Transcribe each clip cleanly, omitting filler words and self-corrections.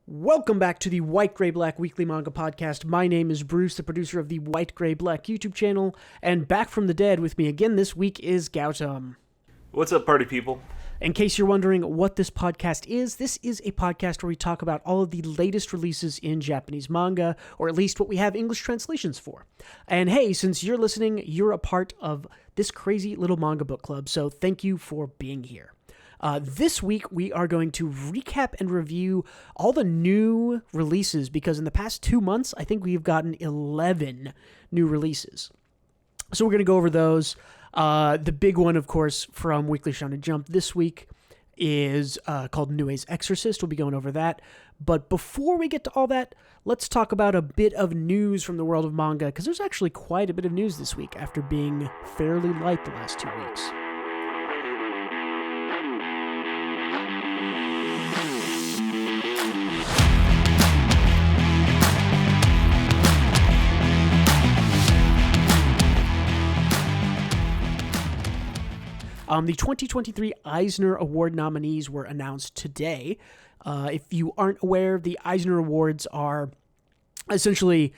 Welcome back to the White Gray Black Weekly Manga Podcast. My name is Bruce, the producer of the White Gray Black YouTube channel, and back from the dead with me again this week is Gautam. What's up, party people? In case you're wondering what this podcast is, this is a podcast where we talk about all of the latest releases in Japanese manga, or at least what we have English translations for. And hey, since you're listening, you're a part of this crazy little manga book club, so thank you for being here. This week, we are going to recap and review all the new releases, because in the past 2 months, I think we've gotten 11 new releases. So we're going to go over those. The big one, of course, from Weekly Shonen Jump this week is called Nue's Exorcist. We'll be going over that. But before we get to all that, let's talk about a bit of news from the world of manga, because there's actually quite a bit of news this week after being fairly light the last 2 weeks. The 2023 Eisner Award nominees were announced today. If you aren't aware, the Eisner Awards are essentially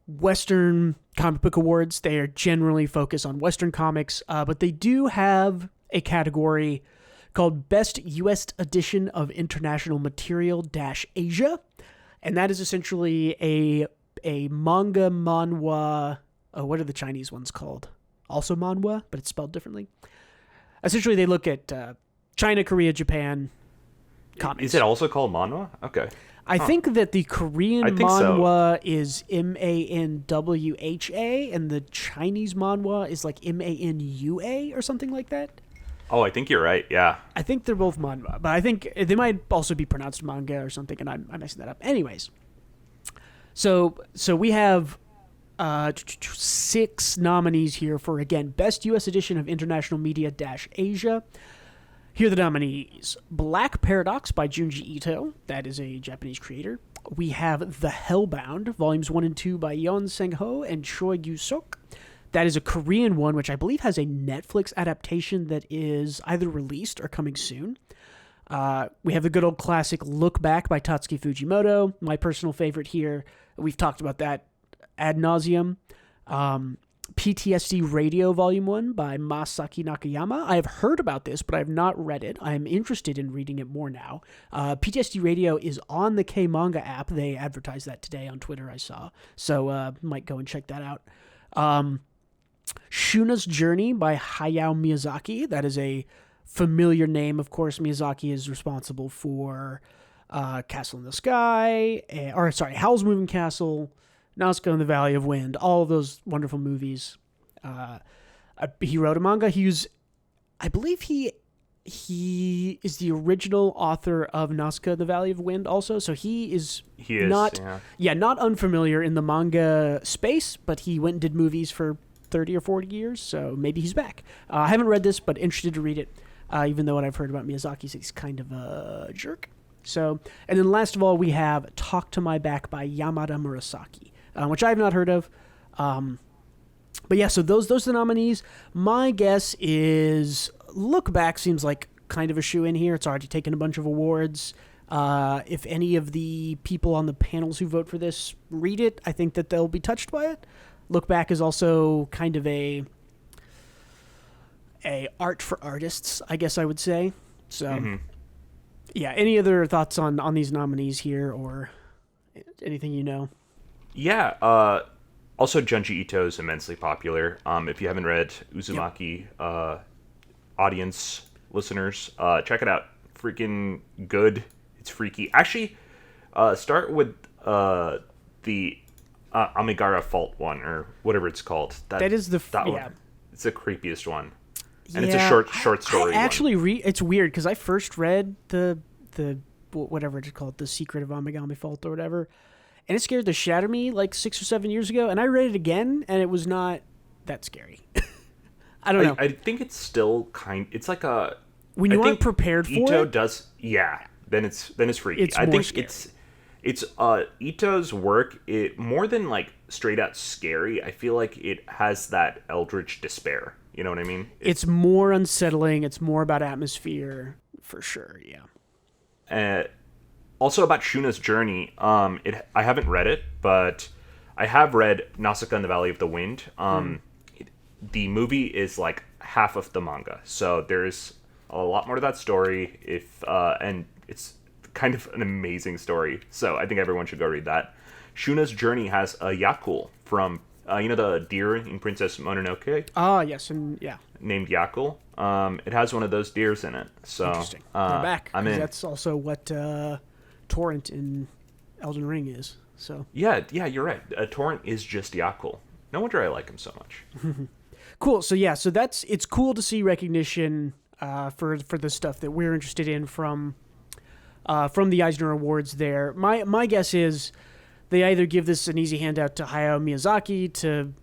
Western comic book awards. They are generally focused on Western comics, but they do have a category called Best U.S. Edition of International Material-Asia, and that is essentially a manga, manhwa, what are the Chinese ones called? Also manhwa, but it's spelled differently. Essentially, they look at China, Korea, Japan comics. Is it also called manhwa? Okay. I think that the Korean manhwa is manwha, and the Chinese manhwa is like manua or something like that. Oh, I think you're right, yeah. I think they're both manhwa, but I think they might also be pronounced manga or something, and I'm messing that up. Anyways, so we have 6 nominees here for, again, Best U.S. Edition of International Media-Asia. Here are the nominees. Black Paradox by Junji Ito. That is a Japanese creator. We have The Hellbound, Volumes 1 and 2 by Yeon Sang-ho and Choi Yu-sok. That is a Korean one, which I believe has a Netflix adaptation that is either released or coming soon. We have the good old classic Look Back by Tatsuki Fujimoto. My personal favorite here. We've talked about that ad nauseum. PTSD Radio Volume 1 by Masaki Nakayama. I have heard about this, but I have not read it. I am interested in reading it more now. PTSD Radio is on the K-Manga app. They advertised that today on Twitter, I saw. So might go and check that out. Shuna's Journey by Hayao Miyazaki. That is a familiar name. Of course, Miyazaki is responsible for Castle in the Sky, Howl's Moving Castle, Nazca in the Valley of Wind, all of those wonderful movies. He wrote a manga. I believe he is the original author of Nazca in the Valley of Wind also, so he is not unfamiliar in the manga space, but he went and did movies for 30 or 40 years, so maybe he's back. I haven't read this, but interested to read it, even though what I've heard about Miyazaki is he's kind of a jerk. So, and then last of all, we have Talk to My Back by Yamada Murasaki, which I have not heard of. But yeah, so those are the nominees. My guess is Look Back seems like kind of a shoe-in here. It's already taken a bunch of awards. If any of the people on the panels who vote for this read it, I think that they'll be touched by it. Look Back is also kind of a art for artists, I guess I would say. So, yeah, any other thoughts on these nominees here or anything you know? Yeah, also Junji Ito is immensely popular. If you haven't read Uzumaki, audience, listeners, check it out. Freaking good. It's freaky. Actually, start with the Amigara Fault one, or whatever it's called. That is the... one. It's the creepiest one. And it's a short story. It's weird, because I first read the whatever it's called, The Secret of Amigami Fault or whatever, and it scared the shit out of me like 6 or 7 years ago, and I read it again, and it was not that scary. I don't know. I think it's still it's like a... When you aren't prepared for Ito it... does... Yeah, then it's freaky. It's I more think scary. it's Ito's work, it more than like straight out scary, I feel like it has that eldritch despair. You know what I mean? It's more unsettling. It's more about atmosphere, for sure, yeah. Also about Shuna's journey. I haven't read it, but I have read Nausicaa in the Valley of the Wind. The movie is like half of the manga, so there's a lot more to that story. And it's kind of an amazing story. So I think everyone should go read that. Shuna's journey has a Yakul from the deer in Princess Mononoke. Ah, yes, and yeah. Named Yakul. It has one of those deers in it. So Interesting. They're back. I'm in. That's also what Torrent in Elden Ring is. So Yeah, you're right. Torrent is just Yakul. No wonder I like him so much. cool. So yeah, so it's cool to see recognition for the stuff that we're interested in from the Eisner Awards. There, my guess is they either give this an easy handout to Hayao Miyazaki to,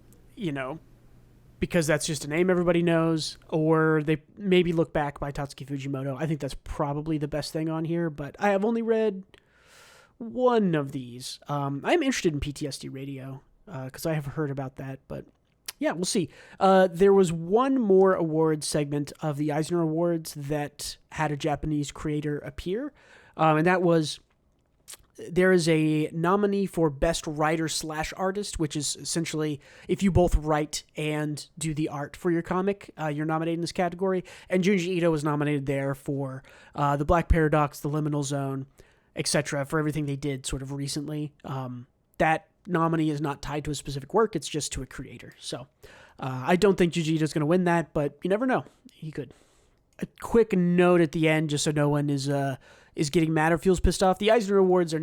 because that's just a name everybody knows, or they maybe look back by Tatsuki Fujimoto. I think that's probably the best thing on here, but I have only read one of these. I'm interested in PTSD Radio because I have heard about that, but yeah, we'll see. There was one more award segment of the Eisner Awards that had a Japanese creator appear, and that was... There is a nominee for Best Writer/Artist, which is essentially if you both write and do the art for your comic, you're nominated in this category. And Junji Ito was nominated there for The Black Paradox, The Liminal Zone, etc., for everything they did sort of recently. That nominee is not tied to a specific work, it's just to a creator. So I don't think Junji Ito's going to win that, but you never know. He could. A quick note at the end, just so no one is getting mad or feels pissed off. The Eisner Awards they're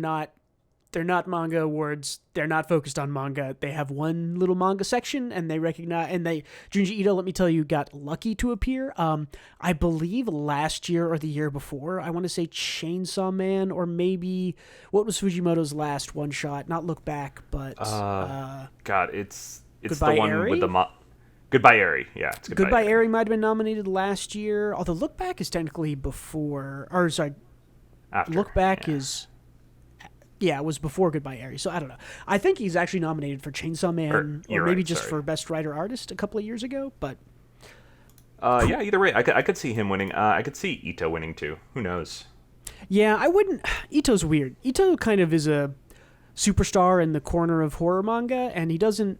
not manga awards. They're not focused on manga. They have one little manga section, and Junji Ito, let me tell you, got lucky to appear. I believe last year or the year before, I want to say Chainsaw Man, or maybe, what was Fujimoto's last one shot? Not Look Back, but... God, it's Goodbye, the one Eri? with the... Goodbye, Eri. Yeah, it's Goodbye Eri might have been nominated last year, although Look Back is technically before... Or, sorry, After. Look Back is... Yeah, it was before Goodbye Eri, so I don't know. I think he's actually nominated for Chainsaw Man, or maybe just for Best Writer/Artist a couple of years ago, but... Yeah, either way, I could see him winning. I could see Ito winning, too. Who knows? Yeah, I wouldn't... Ito's weird. Ito kind of is a superstar in the corner of horror manga, and he doesn't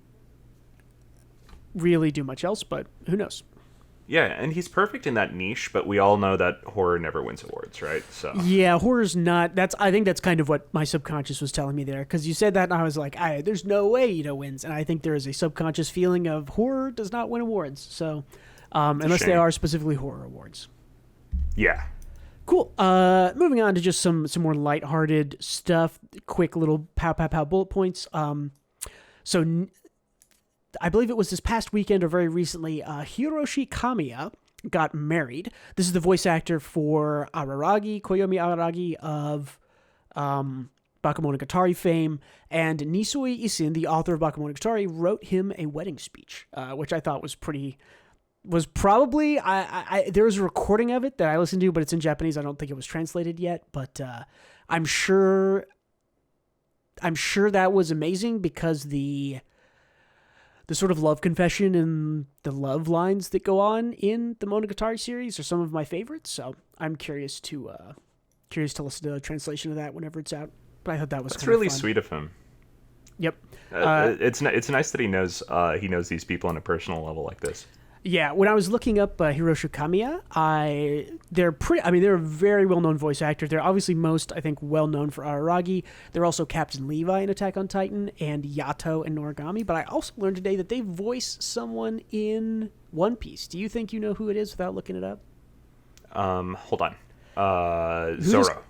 really do much else, but who knows? Yeah, and he's perfect in that niche, but we all know that horror never wins awards, right? So yeah, horror's not... I think that's kind of what my subconscious was telling me there, because you said that and I was like, there's no way Ito wins, and I think there is a subconscious feeling of horror does not win awards, so unless they are specifically horror awards. Yeah. Cool. Moving on to just some more lighthearted stuff. Quick little pow bullet points. So I believe it was this past weekend or very recently, Hiroshi Kamiya got married. This is the voice actor for Araragi, Koyomi Araragi of Bakemonogatari fame, and Nisui Isin, the author of Bakemonogatari, wrote him a wedding speech, which I thought was probably, there was a recording of it that I listened to, but it's in Japanese. I don't think it was translated yet, but I'm sure that was amazing because the sort of love confession and the love lines that go on in the Monogatari series are some of my favorites. So I'm curious to listen to a translation of that whenever it's out. But I thought that was That's kind of really fun. sweet of him. Yep. It's nice that he knows these people on a personal level like this. Yeah, when I was looking up Hiroshi Kamiya, they're a very well-known voice actor. They're obviously most, I think, well-known for Araragi. They're also Captain Levi in Attack on Titan and Yato in Noragami. But I also learned today that they voice someone in One Piece. Do you think you know who it is without looking it up? Hold on. Zoro.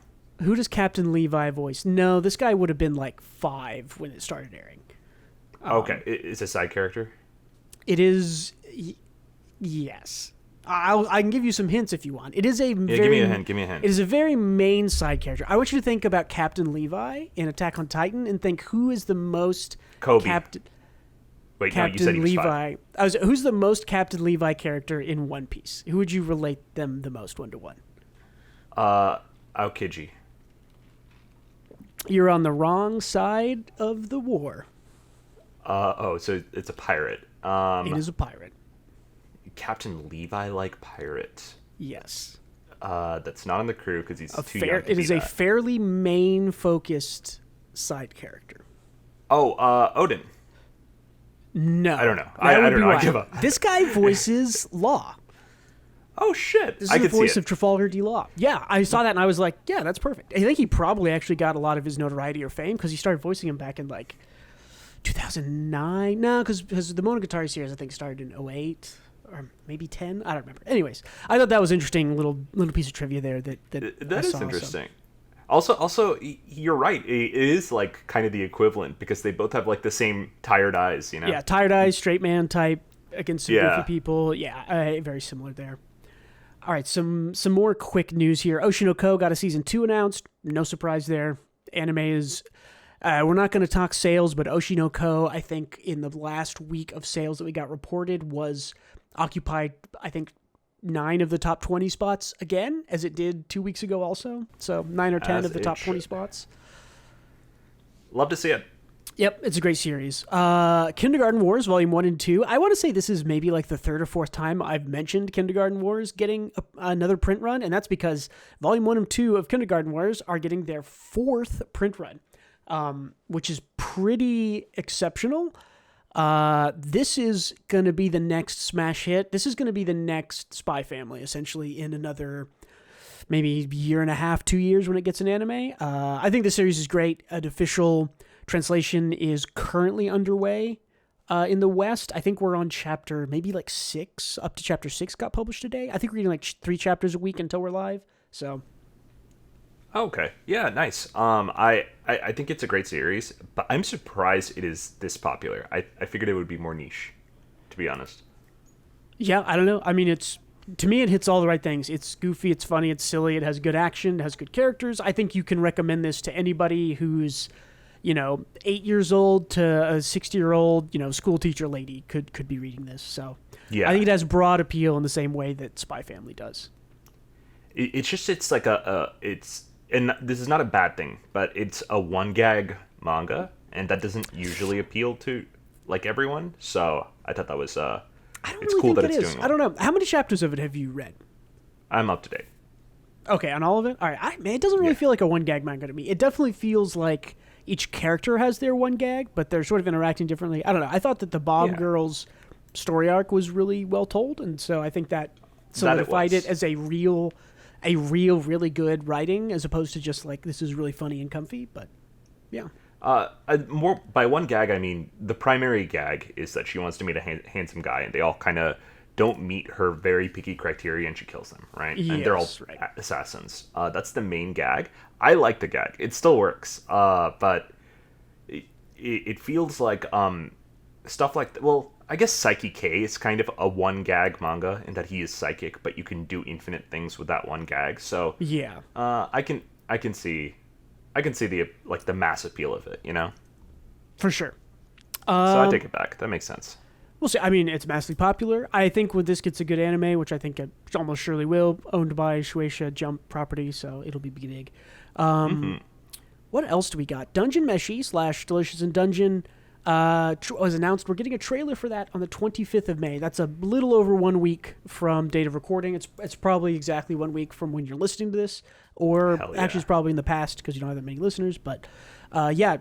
Who does Captain Levi voice? No, this guy would have been like 5 when it started airing. Okay, it's a side character? It is... Yes. I can give you some hints if you want. It is a very... give me a hint. It is a very main side character. I want you to think about Captain Levi in Attack on Titan and think who is the most... Kobe. Captain No, you said he was Levi. Who's the most Captain Levi character in One Piece? Who would you relate them the most 1-to-1? Aokiji. You're on the wrong side of the war. So it's a pirate. It is a pirate. Captain Levi like pirate. Yes. that's not on the crew because he's too young to It be is a that. fairly main-focused side character. Oh, Odin. No. I don't know. That I would don't be know. I why. give up. This guy voices Law. Oh, shit. This I is the could see voice it. of Trafalgar D. Law. Yeah, I saw that and I was like, yeah, that's perfect. I think he probably actually got a lot of his notoriety or fame because he started voicing him back in like 2009. No, because the Monogatari series I think started in '08 or maybe 10. I don't remember. Anyways, I thought that was interesting little piece of trivia there that That is saw, interesting. Also, you're right. It is like kind of the equivalent because they both have like the same tired eyes, you know? Yeah, tired eyes, straight man type against some Yeah. goofy people. Yeah, very similar there. All right, some more quick news here. Oshinoko got a season 2 announced. No surprise there. Anime is. We're not going to talk sales, but Oshinoko, I think, in the last week of sales that we got reported, was occupied, I think, 9 of the top 20 spots again, as it did 2 weeks ago also. So 9 or 10 As of the it top 20 should. spots. Love to see it. Yep, it's a great series. Kindergarten Wars, Volume 1 and 2. I want to say this is maybe like the third or fourth time I've mentioned Kindergarten Wars getting another print run, and that's because Volume 1 and 2 of Kindergarten Wars are getting their 4th print run, which is pretty exceptional. This is going to be the next smash hit. This is going to be the next Spy Family, essentially, in another maybe year and a half, 2 years when it gets an anime. I think the series is great. An official translation is currently underway in the West. I think we're on chapter maybe like 6, up to chapter 6 got published today. I think we're reading like 3 chapters a week until we're live. So, Okay. Yeah, nice. I think it's a great series, but I'm surprised it is this popular. I figured it would be more niche, to be honest. yeah, I don't know. I mean, to me, it hits all the right things. It's goofy, it's funny, it's silly, it has good action, it has good characters. I think you can recommend this to anybody who's 8 years old to a 60-year-old, school teacher lady could be reading this. So Yeah. I think it has broad appeal in the same way that Spy Family does. It's like and this is not a bad thing, but it's a one gag manga, and that doesn't usually appeal to like everyone. So I thought that was I don't it's really cool think that it it's is. doing I well. don't know. How many chapters of it have you read? I'm up to date. Okay, on all of it? All right. Man, it doesn't really Yeah. feel like a one gag manga to me. It definitely feels like each character has their one gag, but they're sort of interacting differently. I don't know. I thought that the Bob Yeah. Girls story arc was really well told, and so I think that solidified was. it as a real, really good writing, as opposed to just like this is really funny and comfy. But yeah, More by one gag, I mean the primary gag is that she wants to meet a handsome guy, and they all kind of don't meet her very picky criteria, and she kills them, right? And they're all Yes, right. assassins. That's the main gag. I like the gag; it still works. But it feels like stuff like well, I guess Psyche K is kind of a one gag manga in that he is psychic, but you can do infinite things with that one gag. So yeah, I can see the mass appeal of it, you know. for sure. So I take it back. That makes sense. We'll see. I mean, it's massively popular. I think when this gets a good anime, which I think it almost surely will, owned by Shueisha Jump property, so it'll be big. What else do we got? Dungeon Meshi / Delicious in Dungeon was announced. We're getting a trailer for that on the 25th of May. That's a little over 1 week from date of recording. It's probably exactly 1 week from when you're listening to this, or Hell yeah. actually it's probably in the past because you don't have that many listeners. But yeah,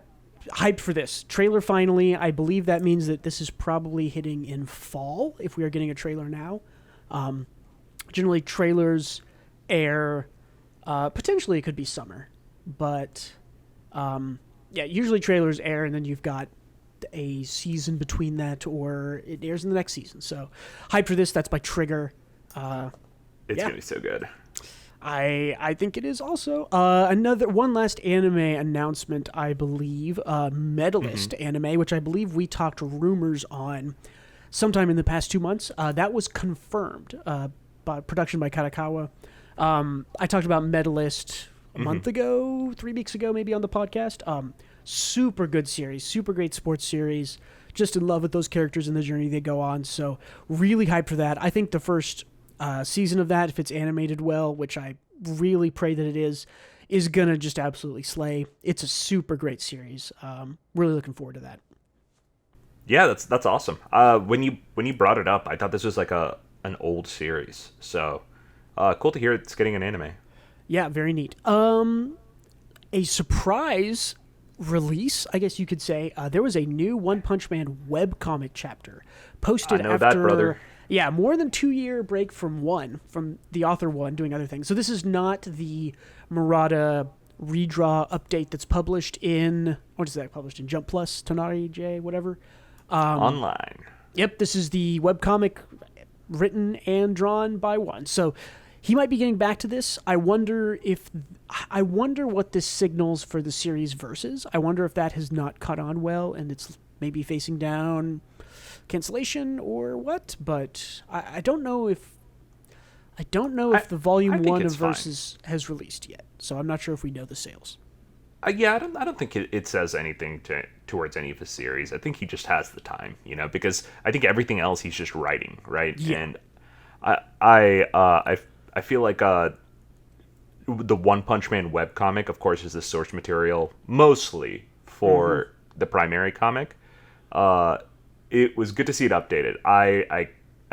hyped for this trailer finally. I believe that means that this is probably hitting in fall if we are getting a trailer now. Generally, trailers air potentially it could be summer, but yeah, usually trailers air and then you've got a season between that, or it airs in the next season. So hyped for this. That's by Trigger. It's Yeah. gonna be so good. I think it is also one last anime announcement. I believe Medalist anime, which I believe we talked rumors on sometime in the past 2 months. That was confirmed by production by Karakawa. I talked about Medalist a month ago, 3 weeks ago, maybe on the podcast. Super good series, super great sports series. Just in love with those characters and the journey they go on. So really hyped for that. I think the first season of that, if it's animated well, which I really pray that it is gonna just absolutely slay. It's a super great series. Really looking forward to that. Yeah, that's awesome. When you brought it up, I thought this was like an old series. So Cool to hear it's getting an anime. Yeah, very neat. A surprise release, I guess you could say. There was a new One Punch Man webcomic chapter posted I know after that, brother. Yeah, more than 2-year break from the author one doing other things. So this is not the Murata redraw update that's published in Jump Plus, Tonari J, whatever. Online. Yep, this is the webcomic written and drawn by one. So he might be getting back to this. I wonder what this signals for the series Versus. I wonder if that has not caught on well and it's maybe facing down cancellation or what. But I don't know if the volume 1 of Versus has released yet. So I'm not sure if we know the sales. Yeah, I don't think it says anything towards any of his series. I think he just has the time, because I think everything else he's just writing, right? Yeah. And I feel like the One Punch Man webcomic, of course, is the source material mostly for the primary comic. It was good to see it updated. I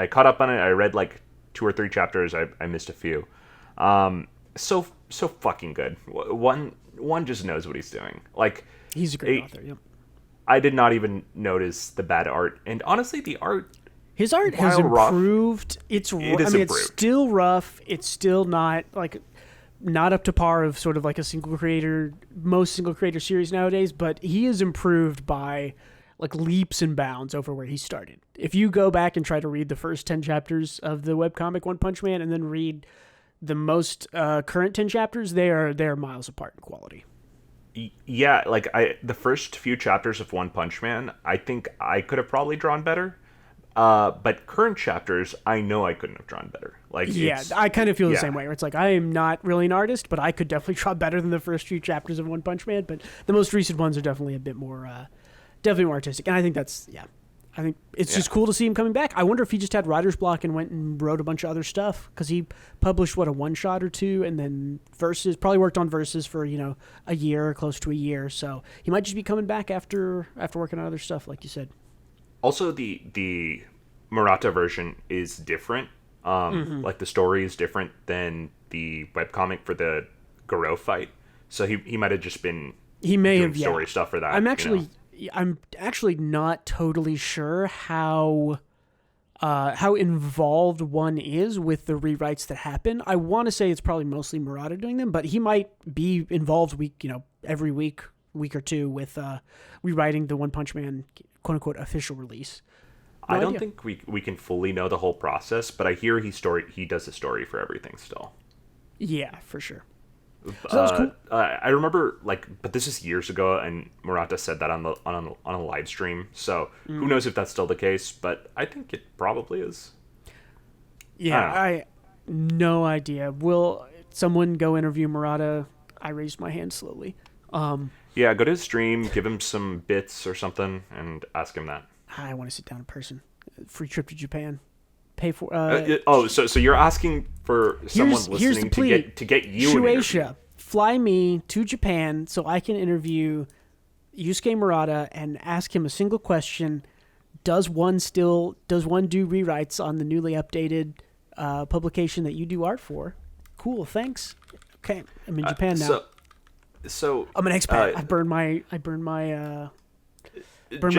caught up on it. I read like 2 or 3 chapters. I missed a few. So fucking good. One just knows what he's doing. Like, he's a great author. Yep. I did not even notice the bad art, and honestly, his art has improved. It's still rough. It's still not up to par of sort of like most single creator series nowadays. But he is improved by like leaps and bounds over where he started. If you go back and try to read the first 10 chapters of the webcomic One Punch Man, and then read the most current 10 chapters, they're miles apart in quality. Yeah, like the first few chapters of One Punch Man, I think I could have probably drawn better. But current chapters, I know I couldn't have drawn better. I kind of feel the same way. Where it's like I am not really an artist, but I could definitely draw better than the first few chapters of One Punch Man. But the most recent ones are definitely a bit more, definitely more artistic. And I think I think it's just cool to see him coming back. I wonder if he just had writer's block and went and wrote a bunch of other stuff, because he published a 1-shot or 2, and then Versus, probably worked on Versus for a year, close to a year. So he might just be coming back after working on other stuff, like you said. Also, the Murata version is different. Like the story is different than the webcomic for the Garo fight. So he might have just been doing story stuff for that. I'm actually not totally sure how involved one is with the rewrites that happen. I want to say it's probably mostly Murata doing them, but he might be involved every week or two with rewriting the One Punch Man quote unquote official release. I don't think we can fully know the whole process, but I hear he does the story for everything still. Yeah, for sure. So that was cool. I remember, but this is years ago, and Murata said that on a live stream. So who knows if that's still the case? But I think it probably is. Yeah, I no idea. Will someone go interview Murata? I raised my hand slowly. Yeah, go to his stream, give him some bits or something, and ask him that. I want to sit down in person. Free trip to Japan. Pay for. So you're asking for someone listening to get you an interview. Fly me to Japan so I can interview Yusuke Murata and ask him a single question. Does one do rewrites on the newly updated publication that you do art for? Cool, thanks. Okay, I'm in Japan now. So I'm an expat. I burned my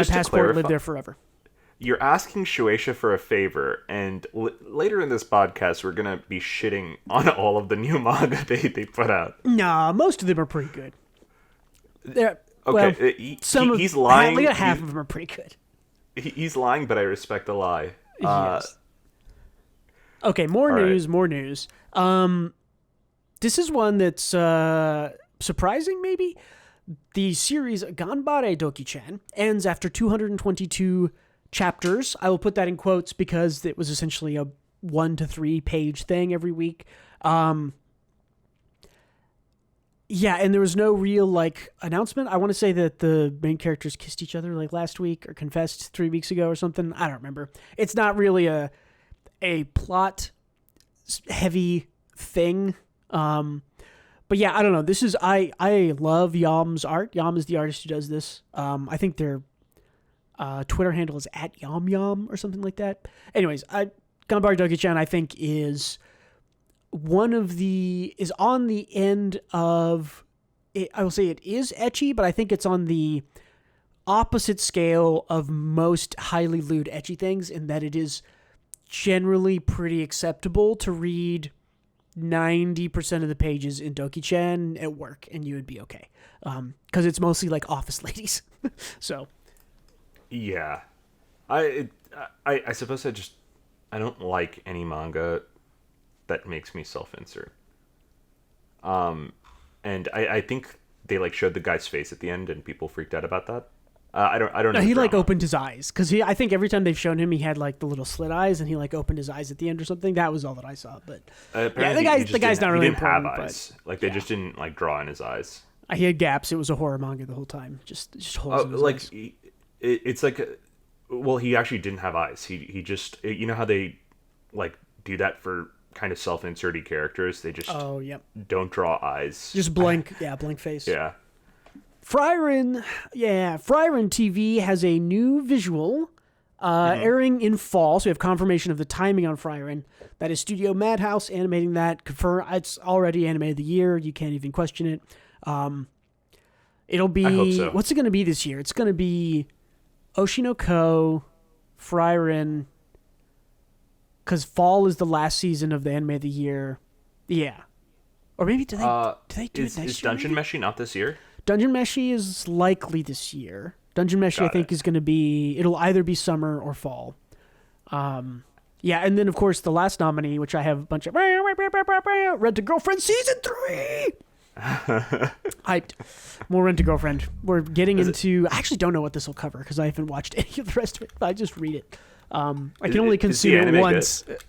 passport. Live there forever. You're asking Shueisha for a favor, and later in this podcast, we're gonna be shitting on all of the new manga they put out. Nah, most of them are pretty good. He's lying. Half of them are pretty good. He's lying, but I respect the lie. Yes. Okay, more news. This is one that's surprising, maybe. The series Ganbare Doki-chan ends after 222 chapters. I will put that in quotes because it was essentially a 1 to 3 page thing every week. And there was no real announcement. I want to say that the main characters kissed each other last week or confessed 3 weeks ago or something. I don't remember. It's not really a plot heavy thing. But yeah, I don't know. This is I love Yam's art. Yam is the artist who does this. I think their Twitter handle is @YamYam or something like that. Anyways, Ganbare Doki-chan I think is is on the end of it. I will say it is ecchi, but I think it's on the opposite scale of most highly lewd ecchi things, in that it is generally pretty acceptable to read 90% of the pages in Doki-chan at work and you would be okay. Because it's mostly like office ladies. So. Yeah. I suppose I don't like any manga that makes me self-insert. And I think they like showed the guy's face at the end and people freaked out about that. I don't know. No, he like opened his eyes because I think every time they've shown him, he had like the little slit eyes, and he like opened his eyes at the end or something. That was all that I saw. But yeah, the guy's not really important. Have eyes. Like they just didn't like draw in his eyes. He had gaps. It was a horror manga the whole time. Just holes in his eyes. It's like, well, he actually didn't have eyes. He just, you know how they like do that for kind of self-inserty characters. They just don't draw eyes. Just blank, blank face. Yeah. Frieren TV has a new visual airing in fall, so we have confirmation of the timing on Frieren. That is Studio Madhouse animating that. It's already Anime of the Year. You can't even question it. It'll be... I hope so. What's it going to be this year? It's going to be Oshinoko, Frieren, because fall is the last season of the Anime of the Year. Yeah. Or maybe do they do it next year? Is Dungeon Meshi not this year? Dungeon Meshi is likely this year. Dungeon Meshi, I think, is going to be... It'll either be summer or fall. Yeah, and then, of course, the last nominee, which I have a bunch of... Rent a Girlfriend Season 3! Hyped. More Rent a Girlfriend. We're getting into... I actually don't know what this will cover, because I haven't watched any of the rest of it. I just read it. I can only consume it once. Good?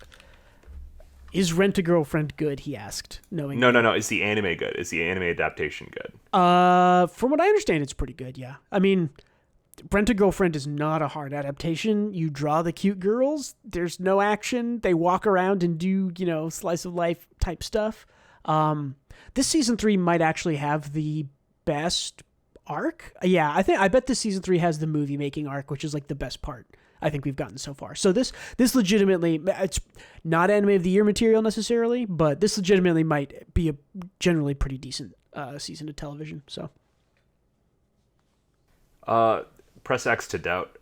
Is Rent a Girlfriend good? He asked. No. Is the anime good? Is the anime adaptation good? From what I understand, it's pretty good. Yeah. I mean, Rent a Girlfriend is not a hard adaptation. You draw the cute girls. There's no action. They walk around and do slice of life type stuff. This season 3 might actually have the best arc. Yeah, I bet this season 3 has the movie making arc, which is like the best part I think we've gotten so far. So this legitimately, it's not Anime of the Year material necessarily, but this legitimately might be a generally pretty decent season of television. So, press X to doubt.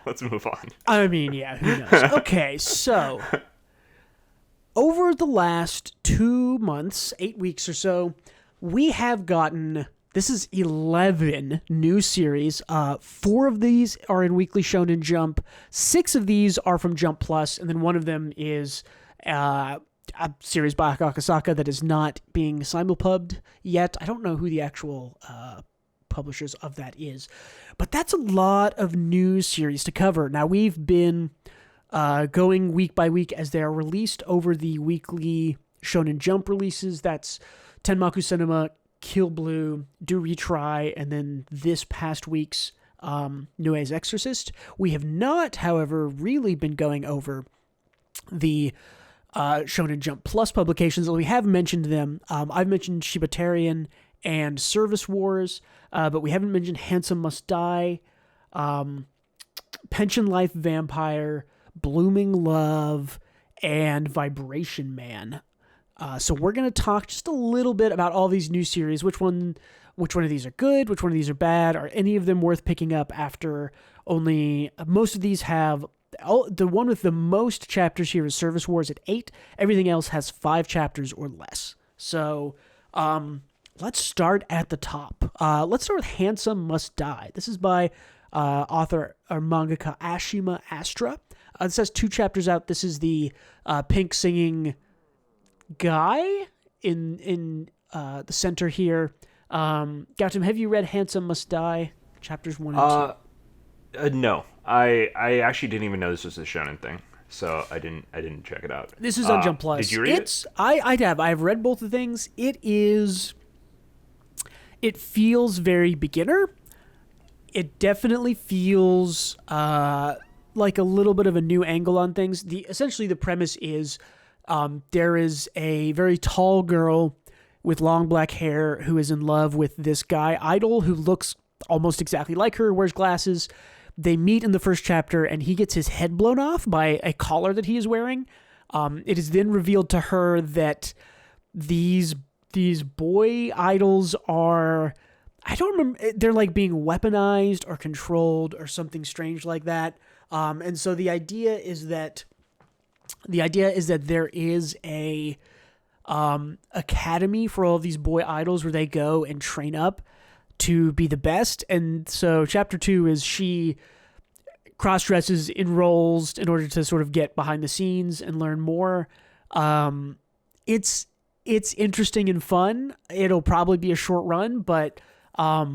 Let's move on. I mean, yeah, who knows? Okay, so over the last 2 months, 8 weeks or so, we have gotten... This is 11 new series. 4 of these are in Weekly Shonen Jump. 6 of these are from Jump Plus, and then one of them is a series by Akasaka that is not being simulpubbed yet. I don't know who the actual publishers of that is. But that's a lot of new series to cover. Now, we've been going week by week as they are released over the weekly Shonen Jump releases. That's Tenmaku Cinema, Kill Blue, Do Retry, and then this past week's Nue's Exorcist. We have not, however, really been going over the Shonen Jump Plus publications, although we have mentioned them. I've mentioned Shibatarian and Service Wars, but we haven't mentioned Handsome Must Die, Pension Life Vampire, Blooming Love, and Vibration Man. So we're going to talk just a little bit about all these new series, which one of these are good, which one of these are bad, are any of them worth picking up after only... Most of these have... the one with the most chapters here is Service Wars at 8. Everything else has 5 chapters or less. So let's start at the top. Let's start with Handsome Must Die. This is by author or mangaka Ashima Astra. This has 2 chapters out. This is the pink singing... guy in the center here. Gautam, have you read Handsome Must Die chapters 1 and 2? No, I actually didn't even know this was a shonen thing, so I didn't check it out. This is on Jump Plus. Did you read it? I've read both the things. It feels very beginner. It definitely feels like a little bit of a new angle on things. Essentially the premise is there is a very tall girl with long black hair who is in love with this guy, Idol, who looks almost exactly like her, wears glasses. They meet in the first chapter, and he gets his head blown off by a collar that he is wearing. It is then revealed to her that these boy idols are, I don't remember, they're like being weaponized or controlled or something strange like that. And so the idea is that there is a academy for all of these boy idols where they go and train up to be the best. And so chapter 2 is she cross-dresses, enrolls in order to sort of get behind the scenes and learn more. It's interesting and fun. It'll probably be a short run, but I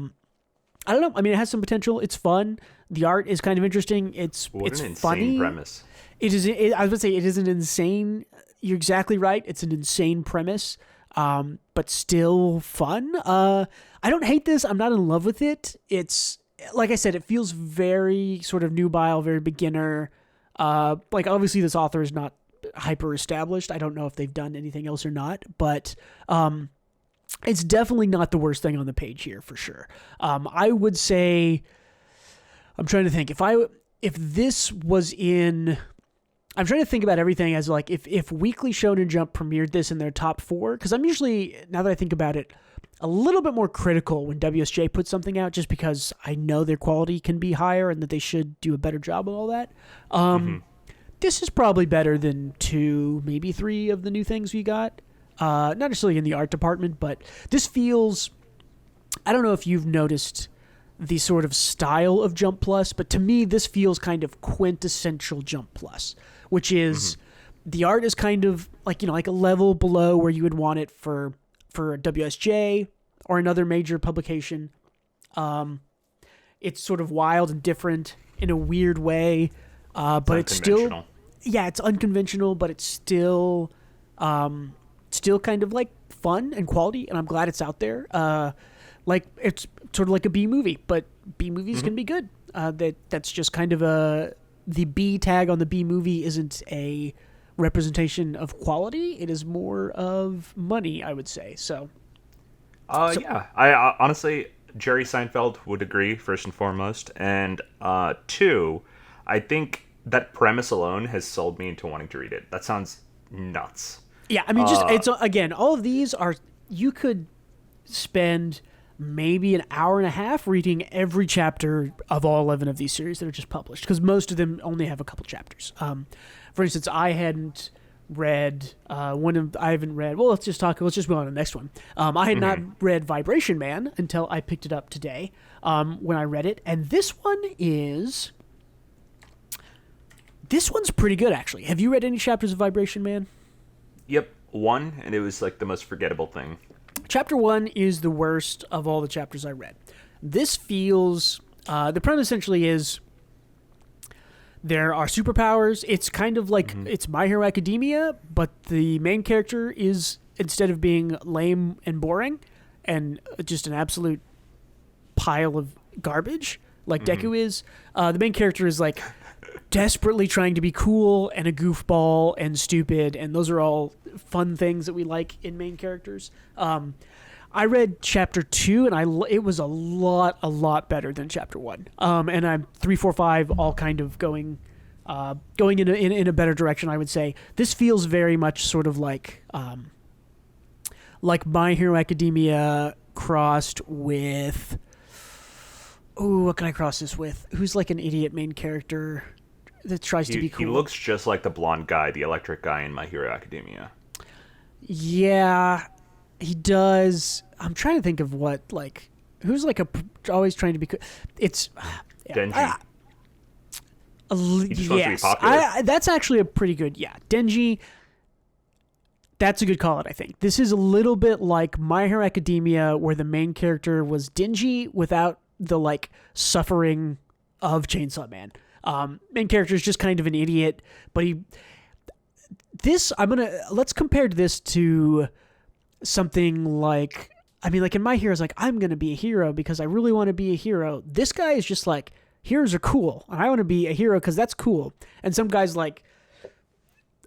don't know. I mean, it has some potential. It's fun. The art is kind of interesting. It's an insane funny. Premise. It is. I was going to say it is an insane. You're exactly right. It's an insane premise, but still fun. I don't hate this. I'm not in love with it. It's, like I said, it feels very sort of nubile, very beginner. Like obviously this author is not hyper established. I don't know if they've done anything else or not, but it's definitely not the worst thing on the page here for sure. I would say, I'm trying to think if this was in, I'm trying to think about everything as like if Weekly Shonen Jump premiered this in their top 4, because I'm usually, now that I think about it, a little bit more critical when WSJ puts something out, just because I know their quality can be higher and that they should do a better job of all that. This is probably better than 2, maybe 3 of the new things we got. Not necessarily in the art department, but this feels, I don't know if you've noticed the sort of style of Jump Plus, but to me, this feels kind of quintessential Jump Plus, which is the art is kind of like, like a level below where you would want it for a WSJ or another major publication. It's sort of wild and different in a weird way, but it's still, it's unconventional, but it's still kind of like fun and quality, and I'm glad it's out there. Like it's sort of like a B movie, but B movies can be good. That's just kind of the B tag on the B movie isn't a representation of quality. It is more of money, I would say. So yeah, I honestly, Jerry Seinfeld would agree, first and foremost, and 2, I think that premise alone has sold me into wanting to read it. That sounds nuts. Yeah, I mean, just it's again, all of these are, you could spend maybe an hour and a half reading every chapter of all 11 of these series that are just published, because most of them only have a couple chapters. For instance, I hadn't read well, let's just move on to the next one. I had not read Vibration Man until I picked it up today, when I read it, and this one's pretty good, actually. Have you read any chapters of Vibration Man? Yep, 1, and it was like the most forgettable thing. Chapter 1 is the worst of all the chapters I read. This feels, the premise essentially is there are superpowers. It's kind of like, it's My Hero Academia, but the main character is, instead of being lame and boring and just an absolute pile of garbage like Deku is, the main character is like desperately trying to be cool and a goofball and stupid, and those are all fun things that we like in main characters. I read chapter 2 and it was a lot better than chapter 1. And I'm 3, 4, 5 all kind of going in a better direction, I would say. This feels very much sort of like My Hero Academia crossed with, what can I cross this with? Who's like an idiot main character that tries to be cool? He looks just like the blonde guy, the electric guy in My Hero Academia. Yeah, he does. I'm trying to think of what, like, who's like always trying to be cool. It's Denji. He just wants to be yes, popular. that's actually a pretty good, Denji. That's a good call out, I think. This is a little bit like My Hero Academia, where the main character was Denji without the, like, suffering of Chainsaw Man. Main character is just kind of an idiot, but let's compare this to something like, I mean, like in My Hero, it's like, I'm going to be a hero because I really want to be a hero. This guy is just like, heroes are cool, and I want to be a hero because that's cool. And some guy's like,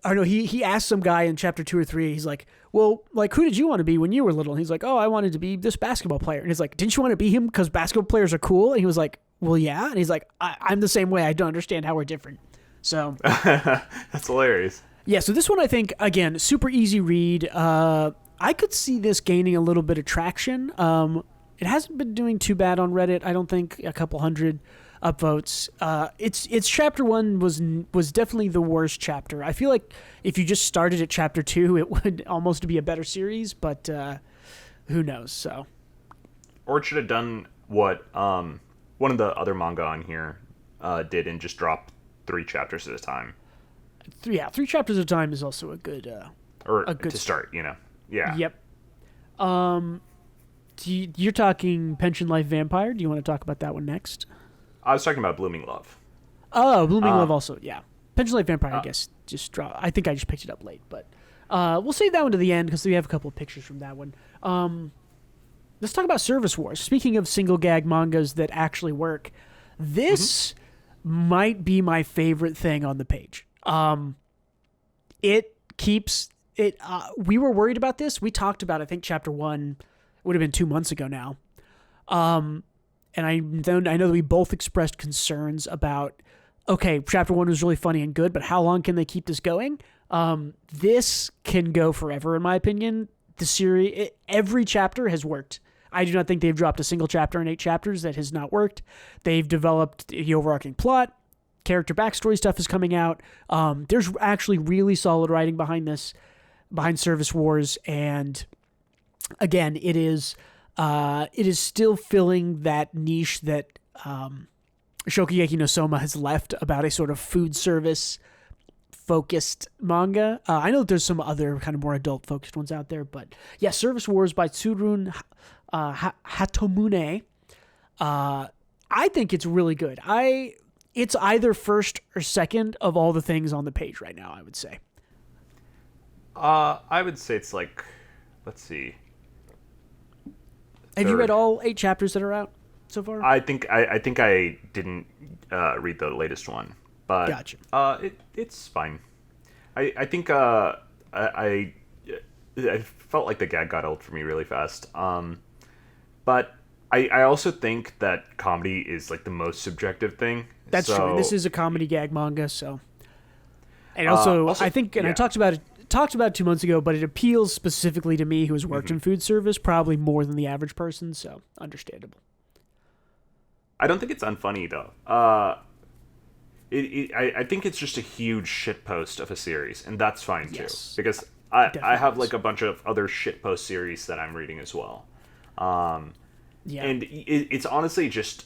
I don't know, he asked some guy in chapter 2 or 3, he's like, well, like, who did you want to be when you were little? And he's like, oh, I wanted to be this basketball player. And he's like, didn't you want to be him because basketball players are cool? And he was like, well, yeah. And he's like, I'm the same way. I don't understand how we're different. So that's hilarious. Yeah, so this one I think, again, super easy read. I could see this gaining a little bit of traction. It hasn't been doing too bad on Reddit. I don't think a couple hundred upvotes. Its chapter 1 was definitely the worst chapter. I feel like if you just started at chapter 2, it would almost be a better series, but who knows, so. Or it should have done what one of the other manga on here did and just drop 3 chapters at a time. 3 chapters at a time is also a good start, you know. Yeah. Yep. You're talking Pension Life Vampire. Do you want to talk about that one next? I was talking about Blooming Love. Oh, Blooming Love also, yeah. Pension Life Vampire, I guess, just draw. I think I just picked it up late, but we'll save that one to the end because we have a couple of pictures from that one. Let's talk about Service Wars. Speaking of single gag mangas that actually work, this might be my favorite thing on the page. It keeps it. We were worried about this. We talked about, I think, chapter 1 would have been 2 months ago now. And I know that we both expressed concerns about, okay, chapter 1 was really funny and good, but how long can they keep this going? This can go forever, in my opinion. The series, every chapter has worked. I do not think they've dropped a single chapter in 8 chapters that has not worked. They've developed the overarching plot. Character backstory stuff is coming out. There's actually really solid writing behind this, behind Service Wars, and again, it is still filling that niche that Shokugeki no Soma has left about a sort of food service focused manga. I know that there's some other kind of more adult focused ones out there, but yeah, Service Wars by Tsurun Hatomune. I think it's really good. It's either first or second of all the things on the page right now, I would say. I would say it's like, let's see. Have you read all 8 chapters that are out so far? I think I didn't read the latest one, but gotcha. It's fine. I think I felt like the gag got old for me really fast. But I also think that comedy is like the most subjective thing. That's true. This is a comedy gag manga, so. And also I think, and I talked about it 2 months ago, but it appeals specifically to me who has worked in food service, probably more than the average person, so understandable. I don't think it's unfunny, though. I think it's just a huge shitpost of a series, and that's fine, too. Because I have, like, a bunch of other shitpost series that I'm reading as well. And it's honestly just...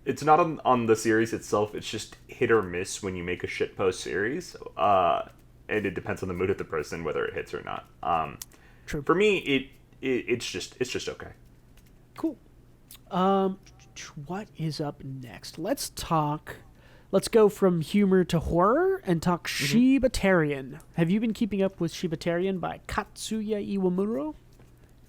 it's not on the series itself, it's just hit or miss when you make a shitpost series. And it depends on the mood of the person whether it hits or not. True. For me, it's just okay. Cool. What is up next? Let's go from humor to horror and talk Shibatarian. Have you been keeping up with Shibatarian by Katsuya Iwamuro?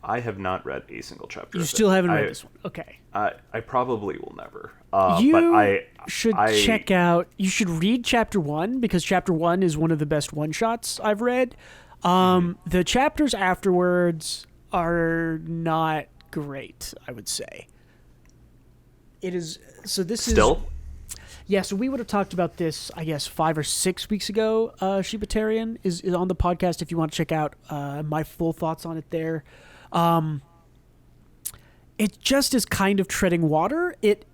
I have not read a single chapter. You still haven't read this one? Okay. I probably will never. You should check out... You should read chapter 1, because chapter 1 is one of the best one-shots I've read. The chapters afterwards are not great, I would say. It is... So this Still? Yeah, so we would have talked about this, I guess, 5 or 6 weeks ago. Shibatarian is on the podcast if you want to check out my full thoughts on it there. It just is kind of treading water. It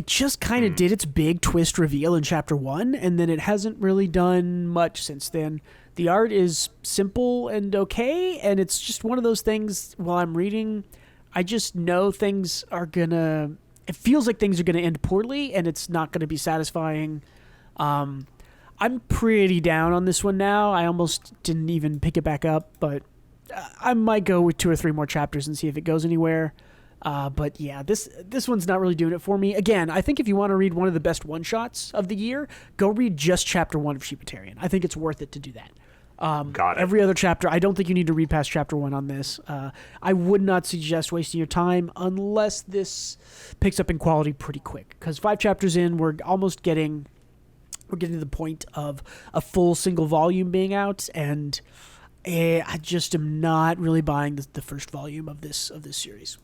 just kind of did its big twist reveal in chapter 1, and then it hasn't really done much since then. The art is simple and okay, and it's just one of those things while I'm reading, I just know things are gonna... It feels like things are gonna end poorly, and it's not gonna be satisfying. I'm pretty down on this one now. I almost didn't even pick it back up, but I might go with 2 or 3 more chapters and see if it goes anywhere. But yeah, this one's not really doing it for me. Again, I think if you want to read one of the best one-shots of the year, go read just chapter 1 of Shibatarian. I think it's worth it to do that. Got it. Every other chapter, I don't think you need to read past chapter 1 on this. I would not suggest wasting your time unless this picks up in quality pretty quick. Because 5 chapters in, we're getting to the point of a full single volume being out, and I just am not really buying the first volume of this series.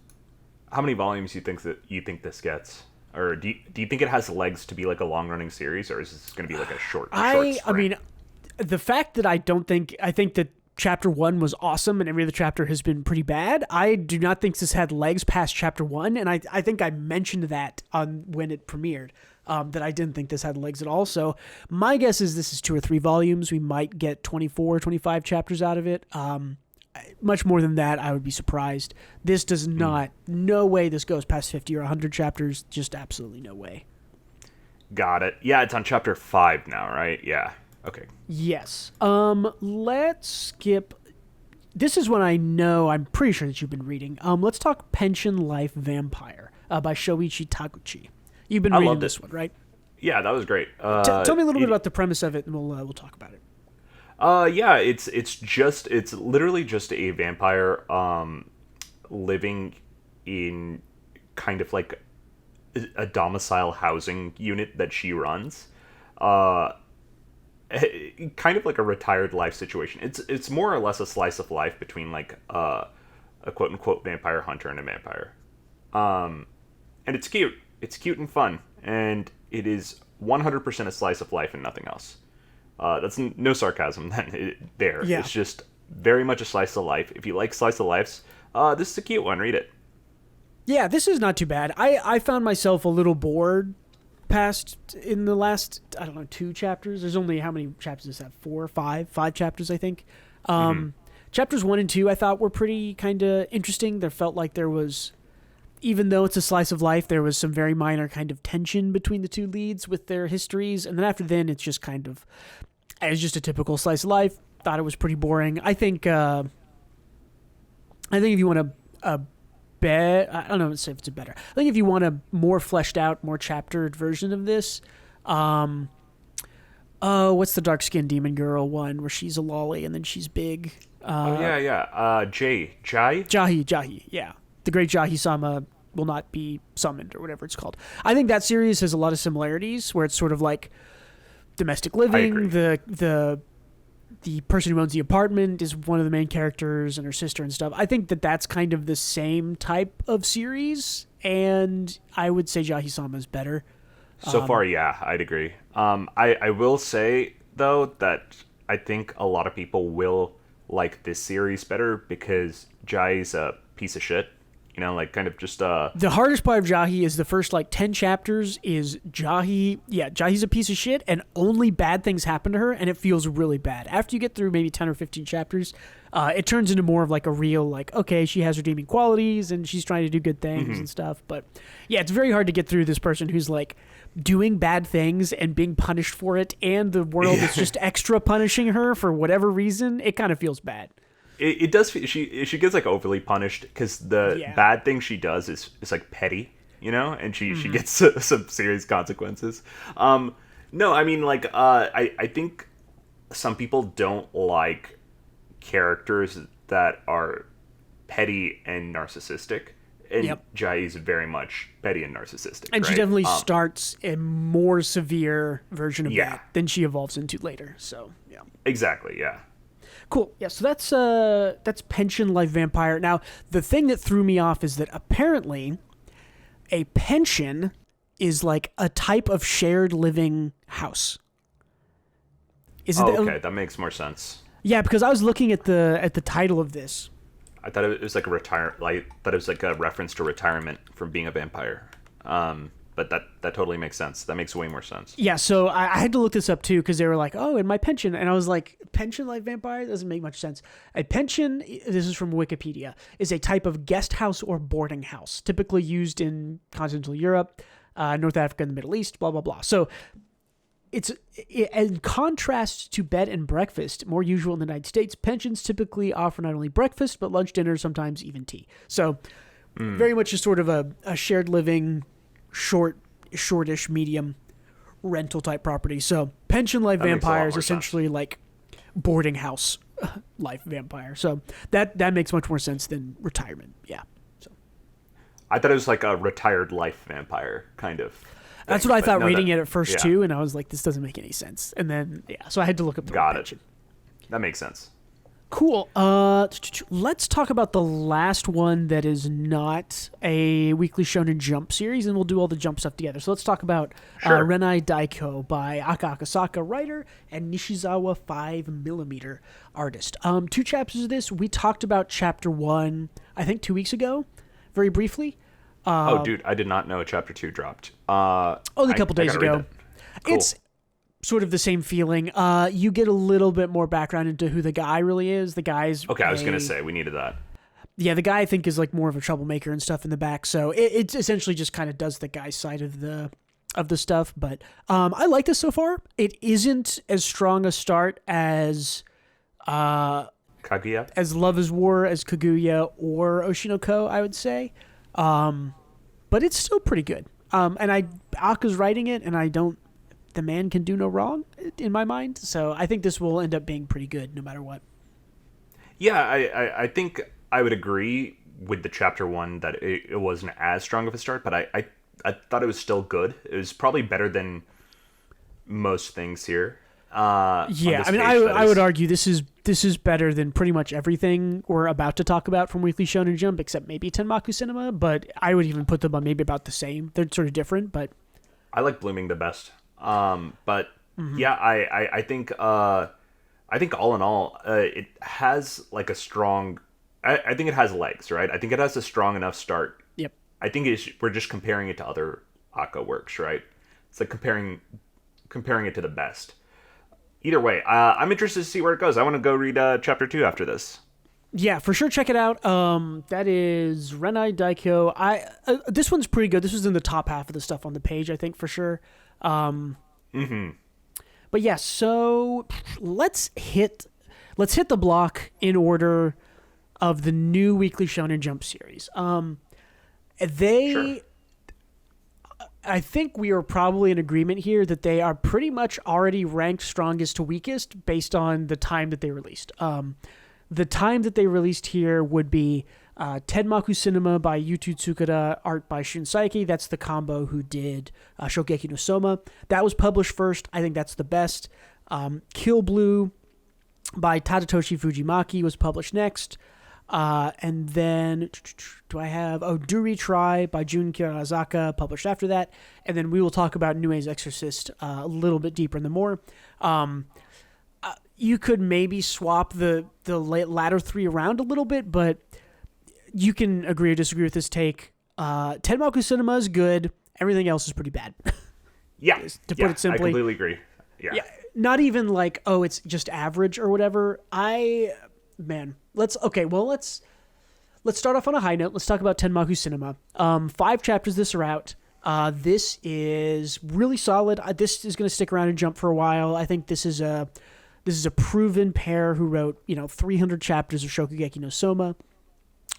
How many volumes you think this gets? or do you think it has legs to be like a long running series, or is this going to be like a short? I mean, the fact that I think that chapter 1 was awesome and every other chapter has been pretty bad. I do not think this had legs past chapter 1, and I think I mentioned that on when it premiered. That I didn't think this had legs at all. So my guess is this is 2 or 3 volumes. We might get 24, 25 chapters out of it. Much more than that, I would be surprised. This does not, no way this goes past 50 or 100 chapters. Just absolutely no way. Got it. Yeah, it's on chapter 5 now, right? Yeah. Okay. Yes. Let's skip. This is one I'm pretty sure that you've been reading. Let's talk Pension Life Vampire by Shoichi Taguchi. You've been reading this one, right? Yeah, that was great. Tell me a little bit about the premise of it, and we'll talk about it. Yeah, it's literally just a vampire living in kind of like a domicile housing unit that she runs. Kind of like a retired life situation. It's more or less a slice of life between like a quote unquote vampire hunter and a vampire. And it's cute. It's cute and fun, and it is 100% a slice of life and nothing else. That's no sarcasm then. Yeah. It's just very much a slice of life. If you like slice of lives, this is a cute one. Read it. Yeah, this is not too bad. I found myself a little bored in the last, 2 chapters. There's only, how many chapters is that? 4 or 5? 5 chapters, I think. Chapters 1 and 2 I thought were pretty kind of interesting. There felt like there was, even though it's a slice of life, there was some very minor kind of tension between the 2 leads with their histories. And then after then, it's just kind of, it's just a typical slice of life. Thought it was pretty boring. I think if you want a I don't know if it's a better. I think if you want a more fleshed out, more chaptered version of this, what's the dark skinned demon girl one where she's a lolly and then she's big? Jahi, yeah. The Great Jahi-sama will not be summoned, or whatever it's called. I think that series has a lot of similarities where it's sort of like domestic living. The person who owns the apartment is one of the main characters, and her sister and stuff. I think that's kind of the same type of series, and I would say Jahi-sama is better. So far, yeah, I'd agree. I will say, though, that I think a lot of people will like this series better because Jai's a piece of shit. You know, like kind of just The hardest part of Jahi is the first like 10 chapters is Jahi. Yeah, Jahi's a piece of shit, and only bad things happen to her, and it feels really bad. After you get through maybe 10 or 15 chapters, it turns into more of like a real like, okay, she has redeeming qualities and she's trying to do good things and stuff. But yeah, it's very hard to get through this person who's like doing bad things and being punished for it, and the world is just extra punishing her for whatever reason. It kind of feels bad. It does. She gets like overly punished because the bad thing she does is like petty, you know, and she gets some serious consequences. No, I mean like I think some people don't like characters that are petty and narcissistic, and Jai is very much petty and narcissistic, and right? she definitely starts a more severe version of that than she evolves into later. So yeah, exactly, yeah. Cool. Yeah, so that's Pension Life Vampire. Now, the thing that threw me off is that apparently a pension is like a type of shared living house. Okay, that makes more sense. Yeah, because I was looking at the title of this. I thought it was like it was like a reference to retirement from being a vampire. But that totally makes sense. That makes way more sense. Yeah, so I had to look this up too because they were like, oh, in my pension. And I was like, pension life vampire? Doesn't make much sense. A pension, this is from Wikipedia, is a type of guest house or boarding house, typically used in continental Europe, North Africa, and the Middle East, blah, blah, blah. So in contrast to bed and breakfast, more usual in the United States, pensions typically offer not only breakfast, but lunch, dinner, sometimes even tea. So very much just sort of a shared living, shortish, medium rental type property. So pension life vampire is essentially like boarding house life vampire. So that makes much more sense than retirement. Yeah. So I thought it was like a retired life vampire kind of thing. That's what I thought reading it at first too, and I was like, this doesn't make any sense. And then so I had to look up the pension. That makes sense. Cool. Let's talk about the last one that is not a Weekly Shonen Jump series, and we'll do all the Jump stuff together. So let's talk about Sure. Renai Daiko by Aka Akasaka, writer, and Nishizawa 5mm artist. Two chapters of this. We talked about chapter 1, I think 2 weeks ago, very briefly. Oh, dude, I did not know chapter 2 dropped. Only a couple days gotta read ago. that. Cool. It's sort of the same feeling. You get a little bit more background into who the guy really is. The guy's Okay, I was gonna say we needed that. yeah, the guy I think is like more of a troublemaker and stuff in the back. So it essentially just kind of does the guy's side of the stuff. But I like this so far. It isn't as strong a start as Kaguya. Love is War, as Kaguya or Oshinoko, I would say. But it's still pretty good. And Aka's writing it, and the man can do no wrong in my mind. So I think this will end up being pretty good no matter what. Yeah, I think I would agree with the chapter 1 that it wasn't as strong of a start, but I thought it was still good. It was probably better than most things here. Yeah, I mean, I would argue this is better than pretty much everything we're about to talk about from Weekly Shonen Jump, except maybe Tenmaku Cinema. But I would even put them on maybe about the same. They're sort of different, but I like Blooming the best. But yeah, I think all in all, it has like a strong. I think it has legs, right? I think it has a strong enough start. yep. I think we're just comparing it to other Aka works, right? It's like comparing it to the best. Either way, I'm interested to see where it goes. I want to go read chapter 2 after this. Yeah, for sure. Check it out. That is Renai Daiko. This one's pretty good. This was in the top half of the stuff on the page, I think, for sure. But yeah, so let's hit the block in order of the new Weekly Shonen Jump series. Sure. I think we are probably in agreement here that they are pretty much already ranked strongest to weakest based on the time that they released. The time that they released here would be Tenmaku Cinema by Yutu Tsukada, art by Shun Saiki. That's the combo who did Shokeki no Soma. That was published first. I think that's the best. Kill Blue by Tadatoshi Fujimaki was published next. And then, do I have... Oh, Do Retry by Jun Kirarazaka, published after that. And then we will talk about Nue's Exorcist a little bit deeper in the more. You could maybe swap the latter three around a little bit, but you can agree or disagree with this take. Tenmaku Cinema is good. Everything else is pretty bad. Yeah. To put it simply. I completely agree. Yeah. Not even like, oh, it's just average or whatever. Let's start off on a high note. Let's talk about Tenmaku Cinema. 5 chapters this are out. This is really solid. This is going to stick around and Jump for a while. I think this is a proven pair who wrote 300 chapters of Shokugeki no Soma,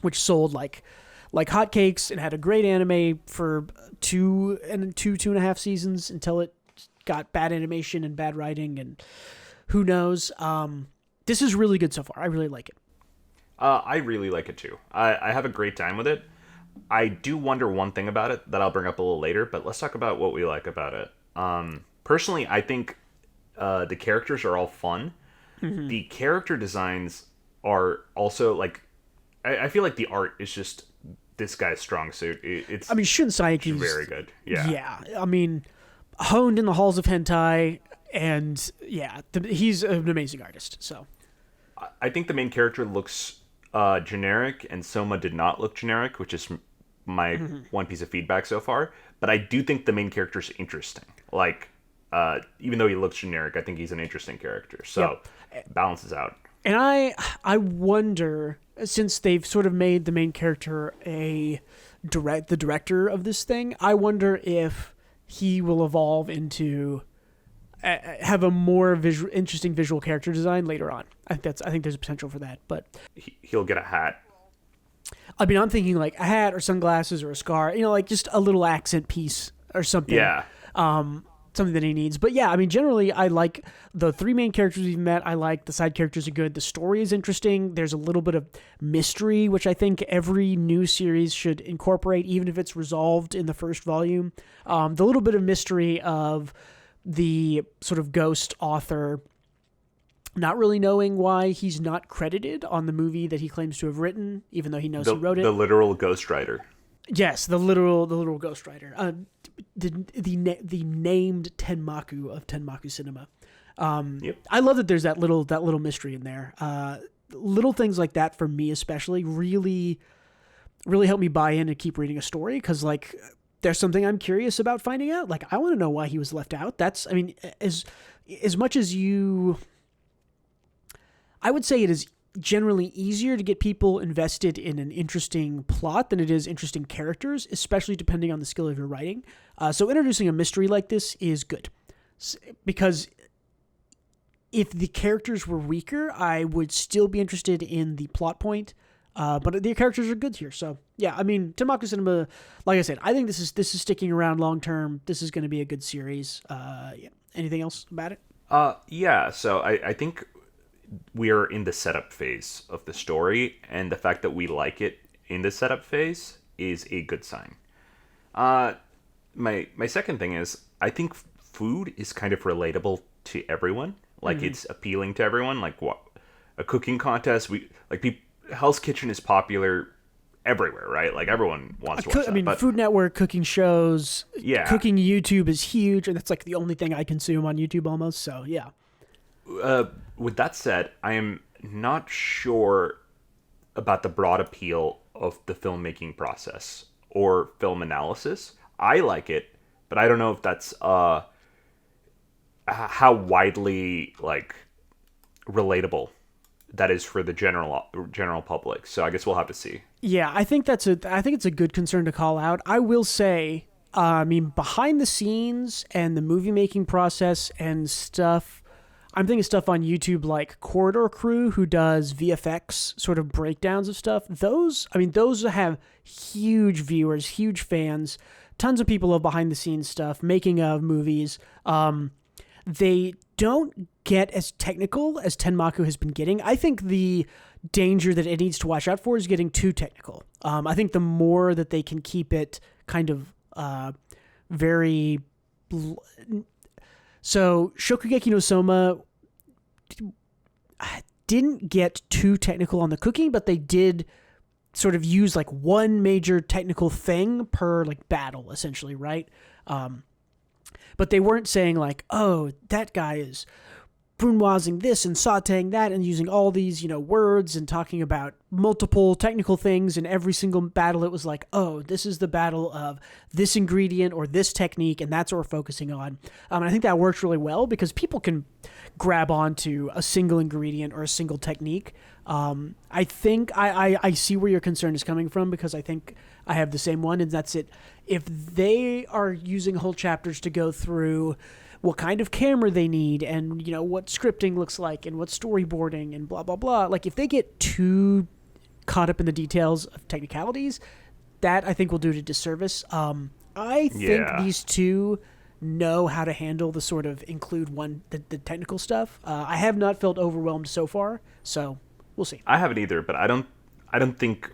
which sold like hotcakes and had a great anime for 2.5 seasons until it got bad animation and bad writing and who knows. This is really good so far. I really like it. I really like it too. I have a great time with it. I do wonder one thing about it that I'll bring up a little later, but let's talk about what we like about it. Personally, I think the characters are all fun. Mm-hmm. The character designs are also like... I feel like the art is just this guy's strong suit. Shun Saiki's very good. Yeah. Yeah. I mean, honed in the halls of hentai, and yeah, he's an amazing artist. So I think the main character looks generic, and Soma did not look generic, which is my one piece of feedback so far. But I do think the main character is interesting. Like, even though he looks generic, I think he's an interesting character. So it balances out. And I wonder, since they've sort of made the main character the director of this thing, I wonder if he will evolve into have a more interesting visual character design later on. I think there's a potential for that, but he'll get a hat. I mean, I'm thinking like a hat or sunglasses or a scar, like just a little accent piece or something. Yeah. Something that he needs. But yeah, I mean, generally, I like the 3 main characters we've met. I like the side characters are good. The story is interesting. There's a little bit of mystery, which I think every new series should incorporate, even if it's resolved in the first volume. The little bit of mystery of the sort of ghost author not really knowing why he's not credited on the movie that he claims to have written, even though he knows he wrote it. The literal ghostwriter. Yes, the literal ghostwriter. The named Tenmaku of Tenmaku Cinema. Yep. I love that there's that little mystery in there. Little things like that for me especially really help me buy in and keep reading a story, because like there's something I'm curious about finding out. Like I want to know why he was left out. That's, I mean, as much as I would say it is generally easier to get people invested in an interesting plot than it is interesting characters, especially depending on the skill of your writing. So introducing a mystery like this is good, because if the characters were weaker, I would still be interested in the plot point. But the characters are good here. So yeah, I mean, Tenmaku Cinema, like I said, I think this is sticking around long term. This is going to be a good series. Yeah. Anything else about it? Yeah. So I think we are in the setup phase of the story, and the fact that we like it in the setup phase is a good sign. My second thing is, I think food is kind of relatable to everyone. Like, it's appealing to everyone. Like, what, a cooking contest, Hell's Kitchen is popular everywhere, right? Like, everyone wants to watch that. I mean, but Food Network, cooking shows, cooking YouTube is huge, and that's like the only thing I consume on YouTube almost. So yeah. With that said, I am not sure about the broad appeal of the filmmaking process or film analysis. I like it, but I don't know if that's how widely like relatable that is for the general public. So I guess we'll have to see. Yeah, I think it's a good concern to call out. I will say, I mean, behind the scenes and the movie making process and stuff, I'm thinking stuff on YouTube like Corridor Crew, who does VFX sort of breakdowns of stuff. Those have huge viewers, huge fans. Tons of people love behind the scenes stuff, making of movies. They don't get as technical as Tenmaku has been getting. I think the danger that it needs to watch out for is getting too technical. I think the more that they can keep it kind of very... So Shokugeki no Soma didn't get too technical on the cooking, but they did sort of use like one major technical thing per like battle, essentially, right? But they weren't saying like, oh, that guy is brunoising this and sauteing that and using all these, words and talking about multiple technical things in every single battle. It was like, oh, this is the battle of this ingredient or this technique, and that's what we're focusing on. And I think that works really well because people can grab onto a single ingredient or a single technique. I think I see where your concern is coming from, because I think I have the same one, and that's it. If they are using whole chapters to go through what kind of camera they need and, what scripting looks like and what storyboarding and blah, blah, blah. Like, if they get too caught up in the details of technicalities, that I think will do it a disservice. I think these two know how to handle the sort of include the technical stuff. I have not felt overwhelmed so far, so we'll see. I haven't either, but I don't think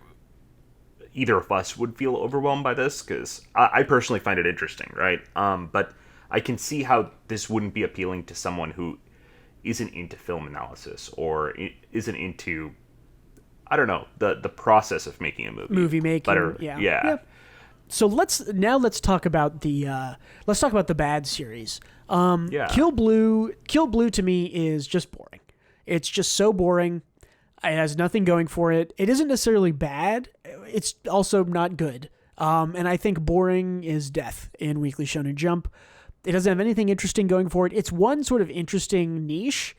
either of us would feel overwhelmed by this, because I personally find it interesting, right? But I can see how this wouldn't be appealing to someone who isn't into film analysis or isn't into, I don't know, the process of making a movie. Movie making, yeah. So let's talk about the bad series. Kill Blue to me is just boring. It's just so boring. It has nothing going for it. It isn't necessarily bad. It's also not good. And I think boring is death in Weekly Shonen Jump. It doesn't have anything interesting going for it. Its one sort of interesting niche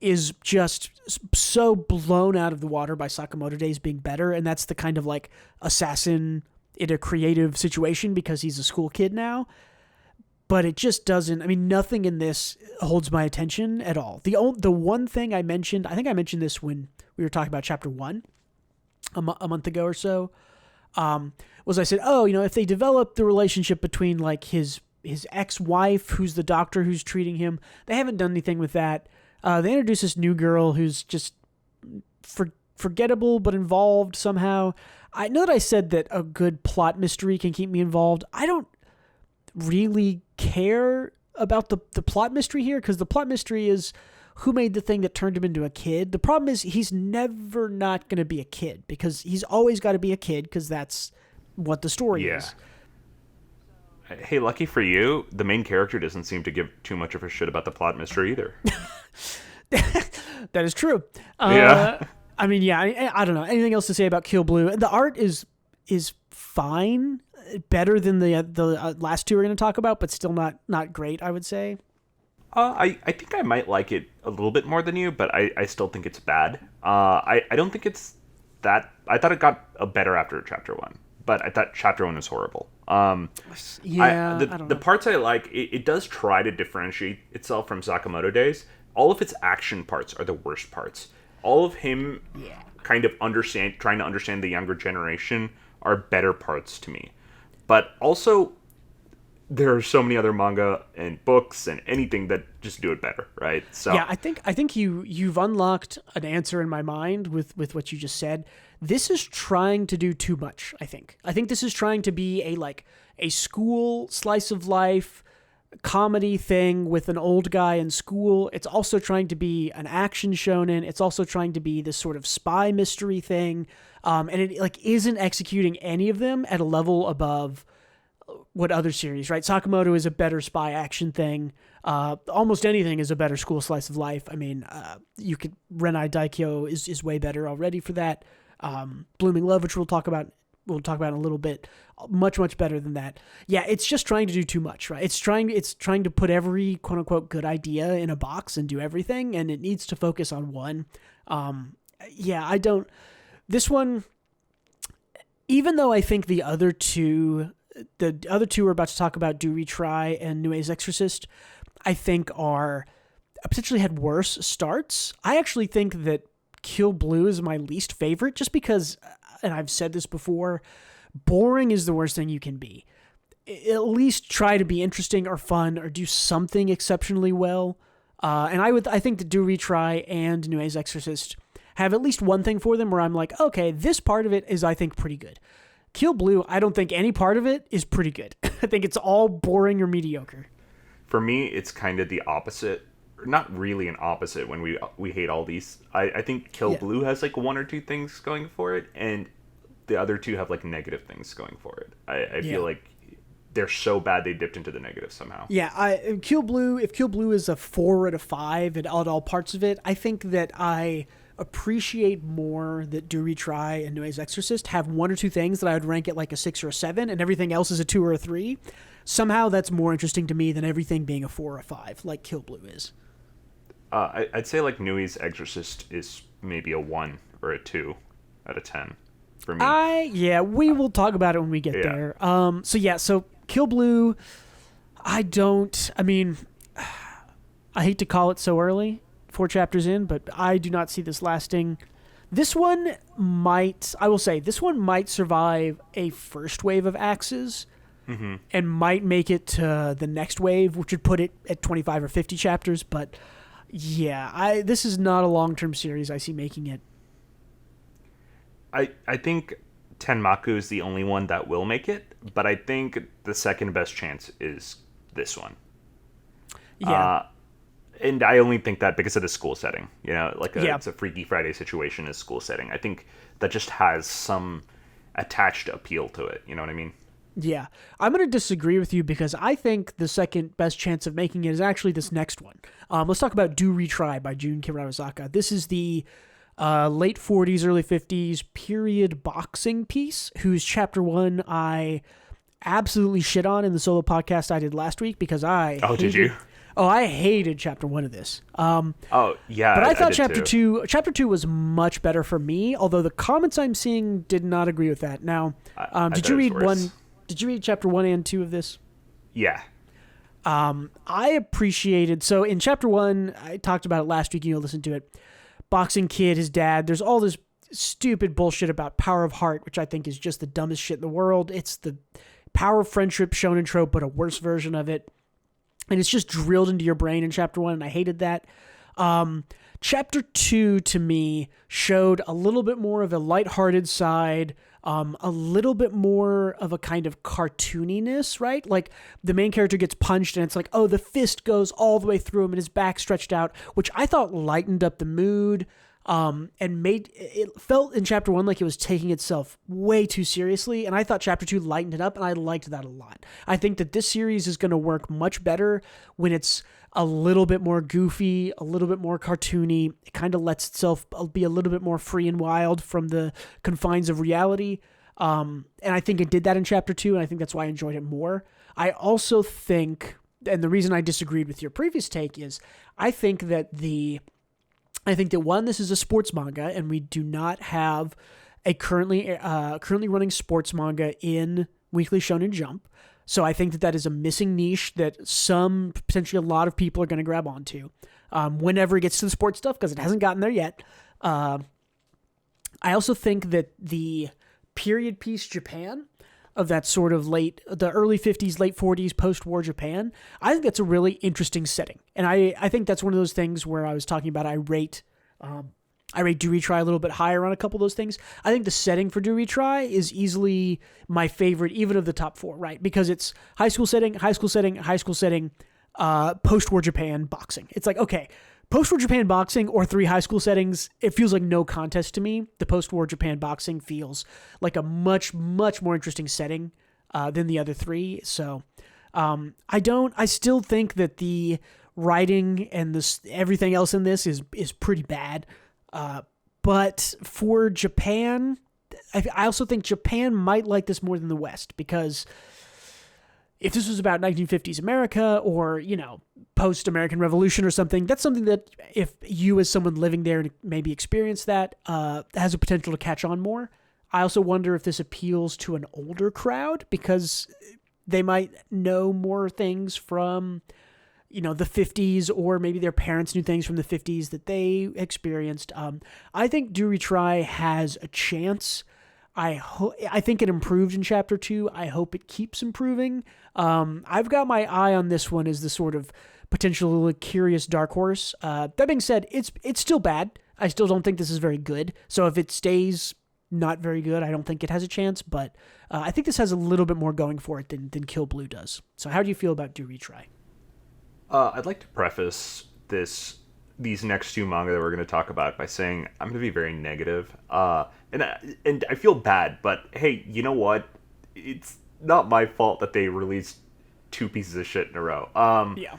is just so blown out of the water by Sakamoto Days being better, and that's the kind of like assassin in a creative situation because he's a school kid now. But it just doesn't, nothing in this holds my attention at all. The one thing I mentioned, I think I mentioned this when we were talking about chapter 1 a month ago or so, was I said, if they develop the relationship between like his ex-wife, who's the doctor who's treating him, they haven't done anything with that. They introduce this new girl who's just forgettable but involved somehow. I know that I said that a good plot mystery can keep me involved. I don't really care about the plot mystery here, because the plot mystery is who made the thing that turned him into a kid. The problem is he's never not going to be a kid because he's always got to be a kid because that's what the story is. Hey, lucky for you, the main character doesn't seem to give too much of a shit about the plot mystery either. That is true. Yeah. I mean, yeah, I don't know. Anything else to say about Kill Blue? The art is fine, better than the last two we're going to talk about, but still not great, I would say. I think I might like it a little bit more than you, but I still think it's bad. I don't think it's that... I thought it got better after chapter 1, but I thought chapter 1 was horrible. I don't know. The parts I like, it does try to differentiate itself from Sakamoto Days. All of its action parts are the worst parts. All of him kind of trying to understand the younger generation are better parts to me. But also, there are so many other manga and books and anything that just do it better, right? So yeah, I think you've unlocked an answer in my mind with what you just said. This is trying to do too much, I think. I think this is trying to be a school slice of life comedy thing with an old guy in school. It's also trying to be an action shonen. It's also trying to be this sort of spy mystery thing. And it isn't executing any of them at a level above what other series, right? Sakamoto is a better spy action thing. Almost anything is a better school slice of life. I mean, Renai Daikyo is way better already for that. Blooming Love, which we'll talk about in a little bit, much better than that. Yeah, it's just trying to do too much, right? It's trying to put every quote unquote good idea in a box and do everything, and it needs to focus on one. This one, even though I think the other two we're about to talk about, Do Retry and Nue's Exorcist, I think are potentially had worse starts. I actually think that Kill Blue is my least favorite just because, and I've said this before, boring is the worst thing you can be. At least try to be interesting or fun or do something exceptionally well. And I think that Do Retry and Nue's Exorcist have at least one thing for them where I'm like, okay, this part of it is, I think, pretty good. Kill Blue, I don't think any part of it is pretty good. I think it's all boring or mediocre. For me, it's kind of the opposite. Not really an opposite when we hate all these. I think Kill Blue has one or two things going for it, and the other two have negative things going for it. I feel like they're so bad they dipped into the negative somehow. Yeah, if Kill Blue is a 4 out of 5 at all parts of it, I think that I appreciate more that Do Retry and Nue's Exorcist have one or two things that I would rank at a 6 or a 7, and everything else is a 2 or a 3. Somehow that's more interesting to me than everything being a 4 or a 5, like Kill Blue is. I'd say Nue's Exorcist is maybe a 1 or a 2 out of 10 for me. We will talk about it when we get there. So Kill Blue, I hate to call it so early, 4 chapters in, but I do not see this lasting. This one might survive a first wave of axes, and might make it to the next wave, which would put it at 25 or 50 chapters, but this is not a long-term series I see making it. I think Tenmaku is the only one that will make it, but I think the second best chance is this one. Yeah. And I only think that because of the school setting, it's a Freaky Friday situation in a school setting. I think that just has some attached appeal to it. You know what I mean? Yeah. I'm going to disagree with you because I think the second best chance of making it is actually this next one. Let's talk about Do Retry by Jun Kirarazaka. This is the late 40s, early 50s period boxing piece whose chapter 1 I absolutely shit on in the solo podcast I did last week because did you? Oh, I hated chapter 1 of this. But I thought chapter 2 was much better for me, although the comments I'm seeing did not agree with that. Now, did you read chapter 1 and 2 of this? Yeah. I appreciated, so in chapter 1, I talked about it last week, listen to it. Boxing kid, his dad, there's all this stupid bullshit about power of heart, which I think is just the dumbest shit in the world. It's the power of friendship shonen trope, but a worse version of it. And it's just drilled into your brain in chapter 1, and I hated that. Chapter 2, to me, showed a little bit more of a lighthearted side, a little bit more of a kind of cartooniness, right? Like the main character gets punched and it's like, oh, the fist goes all the way through him and his back stretched out, which I thought lightened up the mood. And made it felt in chapter 1 like it was taking itself way too seriously, and I thought chapter 2 lightened it up, and I liked that a lot. I think that this series is going to work much better when it's a little bit more goofy, a little bit more cartoony. It kind of lets itself be a little bit more free and wild from the confines of reality. And I think it did that in chapter 2, and I think that's why I enjoyed it more. I also think, and the reason I disagreed with your previous take is, I think that one, this is a sports manga, and we do not have a currently running sports manga in Weekly Shonen Jump. So I think that is a missing niche that potentially a lot of people are going to grab onto whenever it gets to the sports stuff, because it hasn't gotten there yet. I also think that the period piece Japan of that sort of the early 50s, late 40s, post-war Japan, I think that's a really interesting setting. And I think that's one of those things where I was talking about I rate Do Retry a little bit higher on a couple of those things. I think the setting for Do Retry is easily my favorite, even of the top 4, right? Because it's high school setting, post-war Japan boxing. It's like, okay, post-war Japan boxing or 3 high school settings, it feels like no contest to me. The post-war Japan boxing feels like a much, much more interesting setting than the other 3. So I still think that the writing and everything else in this is pretty bad. But for Japan, I also think Japan might like this more than the West, because if this was about 1950s America or, post-American Revolution or something, that's something that if you as someone living there and maybe experience that, has a potential to catch on more. I also wonder if this appeals to an older crowd, because they might know more things from, the 50s, or maybe their parents knew things from the 50s that they experienced. I think Do Retry has a chance. I think it improved in chapter 2. I hope it keeps improving. I've got my eye on this one as the sort of potential curious dark horse. That being said, it's still bad. I still don't think this is very good. So if it stays not very good, I don't think it has a chance. But I think this has a little bit more going for it than Kill Blue does. So how do you feel about Do Retry? I'd like to preface these next 2 manga that we're going to talk about by saying I'm going to be very negative. And I feel bad, but hey, you know what? It's not my fault that they released 2 pieces of shit in a row. Yeah.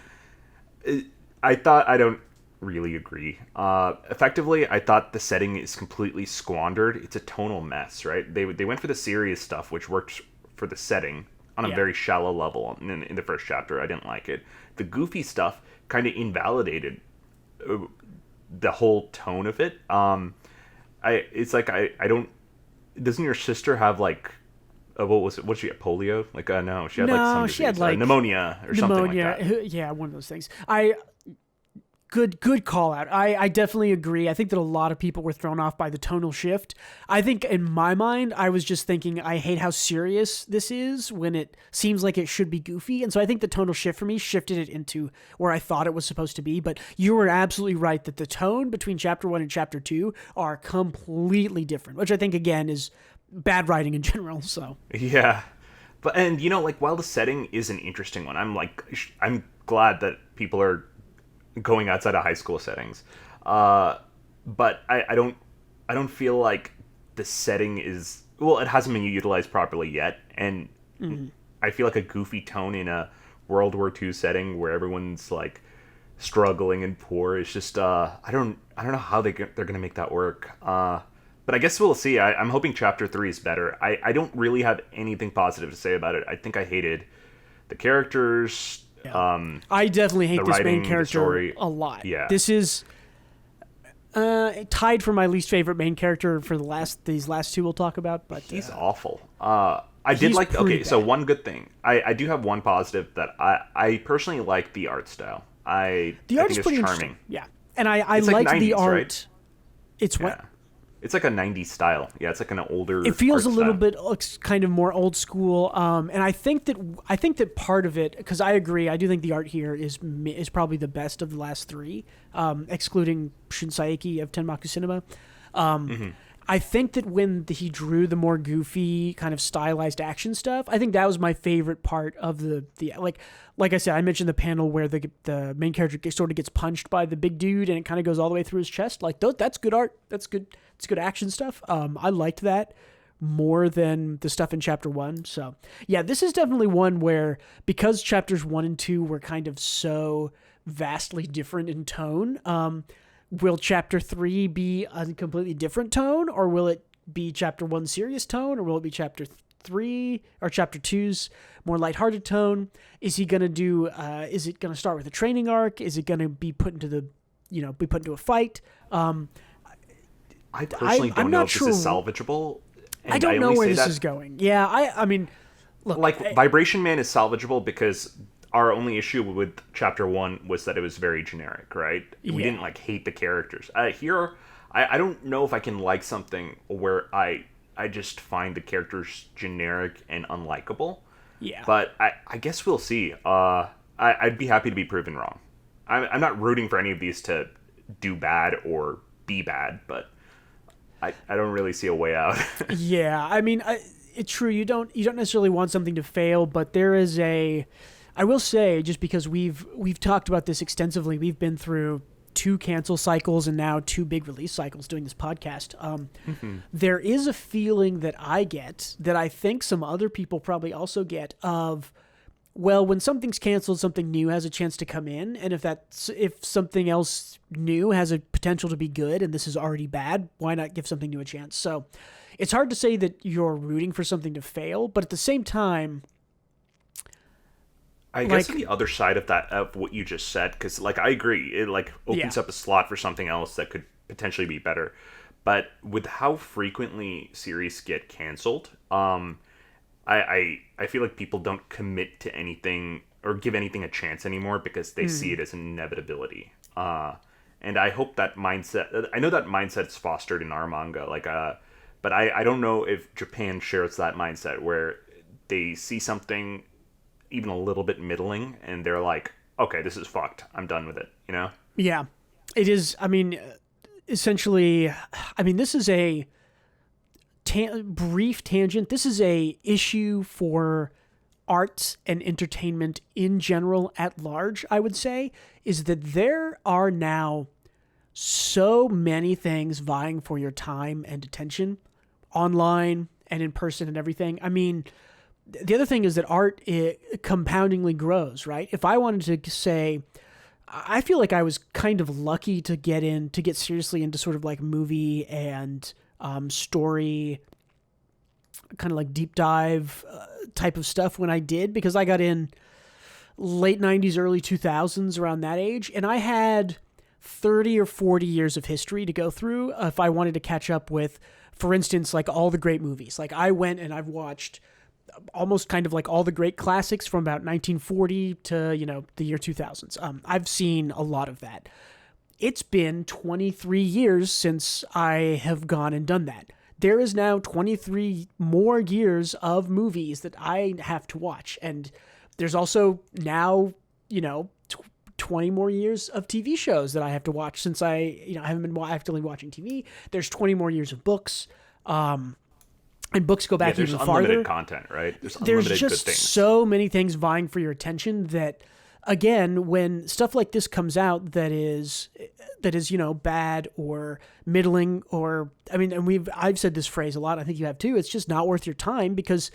I don't really agree. Effectively, I thought the setting is completely squandered. It's a tonal mess, right? They went for the serious stuff, which worked for the setting on a very shallow level in the first chapter. I didn't like it. The goofy stuff kind of invalidated the whole tone of it. It's like I don't. Doesn't your sister have like, what was it? What she had, polio? Like no, she had like some disease, she had like pneumonia or something like that. Yeah, one of those things. Good call out. I definitely agree. I think that a lot of people were thrown off by the tonal shift. I think in my mind, I was just thinking, I hate how serious this is when it seems like it should be goofy. And so I think the tonal shift for me shifted it into where I thought it was supposed to be. But you were absolutely right that the tone between chapter 1 and chapter 2 are completely different, which I think, again, is bad writing in general. So yeah. But, and while the setting is an interesting one, I'm glad that people are going outside of high school settings, but I don't feel like the setting is, it hasn't been utilized properly yet, and I feel like a goofy tone in a World War II setting where everyone's like struggling and poor is just I don't know how they're gonna make that work. But I guess we'll see. I'm hoping chapter 3 is better. I don't really have anything positive to say about it. I think I hated the characters. Yeah. I definitely hate this main character a lot. Yeah. This is tied for my least favorite main character for these last 2 we'll talk about. But he's awful. I did like. Okay, bad. So one good thing. I do have one positive that I personally like the art style. I think it's pretty charming. Yeah, and I like 90s, the art. Right? It's what. Yeah. It's like a 90s style. Yeah, it's like an older. It feels a little bit kind of more old school. And I think that part of it, because I agree, I do think the art here is probably the best of the last 3, excluding Shinsaiki of Tenmaku Cinema. I think that when he drew the more goofy kind of stylized action stuff, I think that was my favorite part of the like I said, I mentioned the panel where the main character sort of gets punched by the big dude and it kind of goes all the way through his chest. Like that's good art. That's good. It's good action stuff. I liked that more than the stuff in chapter 1. So yeah, this is definitely one where, because chapters 1 and 2 were kind of so vastly different in tone, will chapter 3 be a completely different tone, or will it be chapter 1 serious tone, or will it be chapter 3 or chapter 2's more lighthearted tone? Is he going to do, is it going to start with a training arc? Is it going to be put into a fight? I personally don't know if this is salvageable. I don't know where this is going. Yeah, I mean, look, Vibration Man is salvageable because our only issue with chapter 1 was that it was very generic, right? Yeah. We didn't hate the characters. Here, I don't know if I can like something where I just find the characters generic and unlikable. Yeah. But I guess we'll see. I'd be happy to be proven wrong. I'm not rooting for any of these to do bad or be bad, but I don't really see a way out. Yeah, I mean, it's true. You don't necessarily want something to fail, but there is I will say, just because we've talked about this extensively, we've been through 2 cancel cycles and now 2 big release cycles doing this podcast. There is a feeling that I get, that I think some other people probably also get, of, well, when something's canceled, something new has a chance to come in, and if something else new has a potential to be good and this is already bad, why not give something new a chance? So it's hard to say that you're rooting for something to fail, but at the same time, I guess on the other side of that, of what you just said, because I agree, it opens up a slot for something else that could potentially be better. But with how frequently series get canceled, I feel like people don't commit to anything or give anything a chance anymore because they see it as an inevitability. And I hope that mindset, I know that mindset's fostered in our manga, but I don't know if Japan shares that mindset where they see something even a little bit middling and they're like, okay, this is fucked. I'm done with it, you know? Yeah, it is. I mean, essentially, this is a brief tangent. This is a issue for arts and entertainment in general at large, I would say, is that there are now so many things vying for your time and attention online and in person and everything. I mean, the other thing is that art, it compoundingly grows, right? If I wanted to say, I feel like I was kind of lucky to get seriously into sort of movie and story, kind of deep dive type of stuff when I did, because I got in late 90s, early 2000s, around that age, and I had 30 or 40 years of history to go through if I wanted to catch up with, for instance, all the great movies. I went and I've watched almost kind of all the great classics from about 1940 to, the year 2000s. I've seen a lot of that. It's been 23 years since I have gone and done that. There is now 23 more years of movies that I have to watch. And there's also now, 20 more years of TV shows that I have to watch since I haven't been actively watching TV. There's 20 more years of books. And books go back even farther. There's unlimited content, right? There's just so many things vying for your attention that, again, when stuff like this comes out that is bad or middling, or I've said this phrase a lot, I think you have too, it's just not worth your time because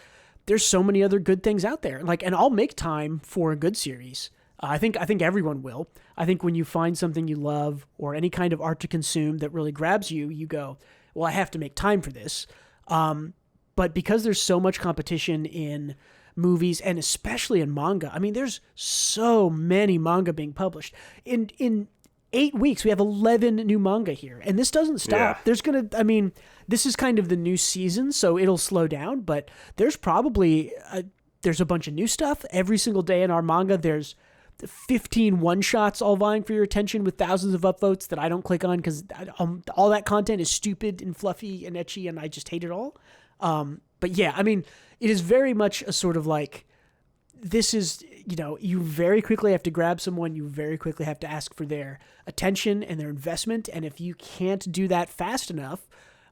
there's so many other good things out there. And I'll make time for a good series. I think everyone will. I think when you find something you love or any kind of art to consume that really grabs you, you go, well, I have to make time for this. But because there's so much competition in movies and especially in manga, there's so many manga being published. In 8 weeks, we have 11 new manga here, and this doesn't stop. Yeah. This is kind of the new season, so it'll slow down, but there's probably, there's a bunch of new stuff every single day in our manga. There's 15 one-shots all vying for your attention with thousands of upvotes that I don't click on because all that content is stupid and fluffy and ecchi, and I just hate it all. But yeah, it is very much a sort of this is, you very quickly have to grab someone, you very quickly have to ask for their attention and their investment, and if you can't do that fast enough,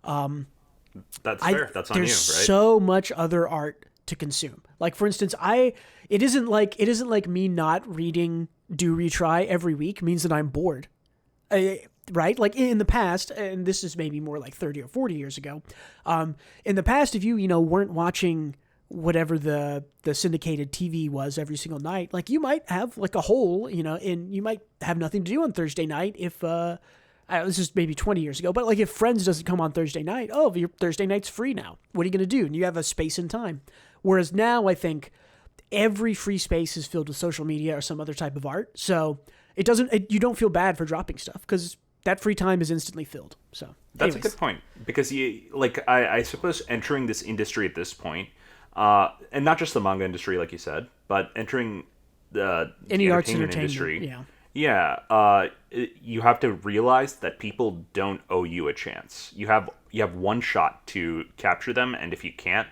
That's fair. That's on you, right? There's so much other art to consume. Like for instance, it isn't like me not reading Do Retry every week means that I'm bored. Right? Like in the past, and this is maybe more like 30 or 40 years ago, in the past, if you weren't watching whatever the syndicated TV was every single night, like you might have like a hole, and you might have nothing to do on Thursday night if, this is maybe 20 years ago, but like if Friends doesn't come on Thursday night, your Thursday night's free now. What are you going to do? And you have a space and time. Whereas now I think every free space is filled with social media or some other type of art. So you don't feel bad for dropping stuff because that free time is instantly filled. So that's a good point, because I suppose entering this industry at this point, and not just the manga industry, like you said, but entering the entertainment industry. You have to realize that people don't owe you a chance. You have one shot to capture them, and if you can't,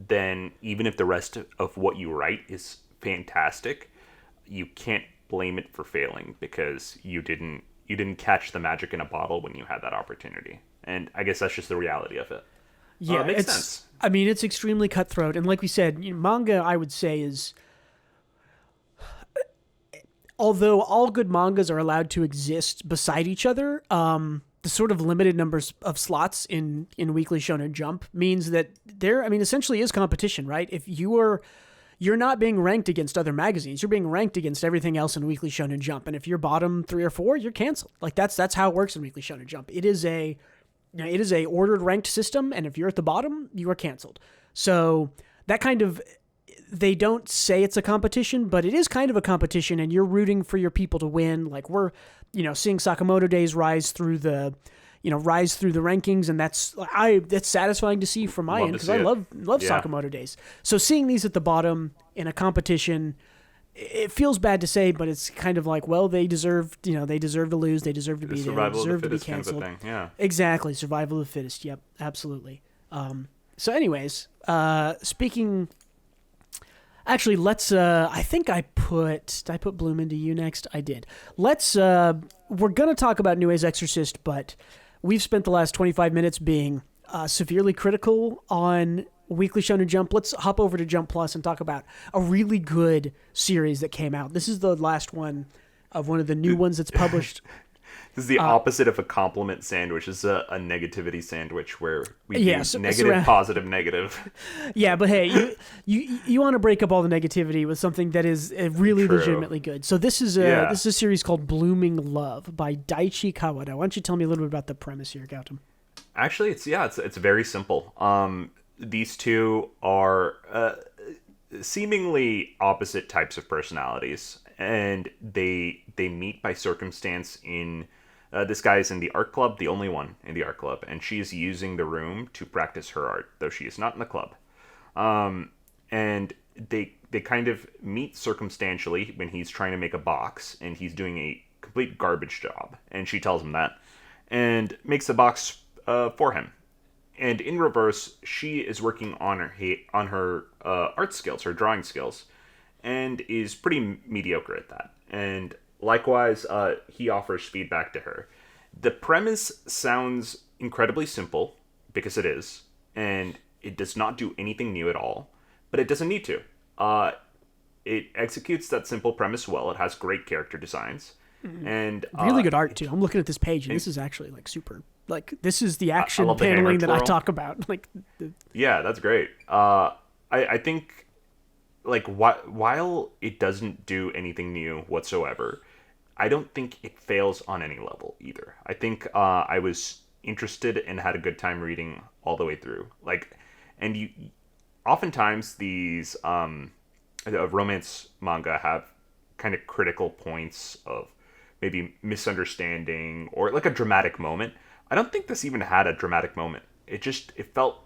then even if the rest of what you write is fantastic, you can't blame it for failing because you didn't catch the magic in a bottle when you had that opportunity. And I guess that's just the reality of it. Yeah, it makes sense. I mean, it's extremely cutthroat, and like we said, manga, I would say, is, although all good mangas are allowed to exist beside each other, the sort of limited numbers of slots in Weekly Shonen Jump means that there, essentially is competition, right? If you're not being ranked against other magazines, you're being ranked against everything else in Weekly Shonen Jump, and if you're bottom 3 or 4, you're canceled. Like that's how it works in Weekly Shonen Jump. It is a ordered ranked system, and if you're at the bottom, you are canceled. So that kind of, they don't say it's a competition, but it is kind of a competition, and you're rooting for your people to win. Like we're, seeing Sakamoto Days rise through the rankings, and that's satisfying to see from my end because I love Sakamoto Days. So seeing these at the bottom in a competition, it feels bad to say, but it's kind of like, well, they deserve to lose, they deserve to be there, they deserve to be canceled. Kind of thing. Yeah, exactly, survival of the fittest. Yep, absolutely. So, anyways, speaking. Actually, let's. I think did I put Bloom into you next? I did. Let's. We're gonna talk about New A's Exorcist, but we've spent the last 25 minutes being severely critical on Weekly Shonen Jump. Let's hop over to Jump Plus and talk about a really good series that came out. This is the last one of one of the new ones that's published. This is the opposite of a compliment sandwich. It's a negativity sandwich where we do negative, positive, negative. Yeah, but hey, you want to break up all the negativity with something that is really legitimately good. So this is a series called Blooming Love by Daichi Kawada. Why don't you tell me a little bit about the premise here, Gautam? Actually, it's very simple. These two are seemingly opposite types of personalities, and they meet by circumstance in. This guy is in the art club, the only one in the art club, and she is using the room to practice her art, though she is not in the club. And they kind of meet circumstantially when he's trying to make a box, and he's doing a complete garbage job, and she tells him that, and makes the box for him. And in reverse, she is working on her art skills, her drawing skills, and is pretty mediocre at that. And likewise, he offers feedback to her. The premise sounds incredibly simple, because it is, and it does not do anything new at all, but it doesn't need to. It executes that simple premise well. It has great character designs. And really good art, too. I'm looking at this page, and this is actually, super... this is the action paneling that I talk about. Yeah, that's great. I think... while it doesn't do anything new whatsoever, I don't think it fails on any level either. I think I was interested and had a good time reading all the way through. And oftentimes these romance manga have kind of critical points of maybe misunderstanding or a dramatic moment. I don't think this even had a dramatic moment. It felt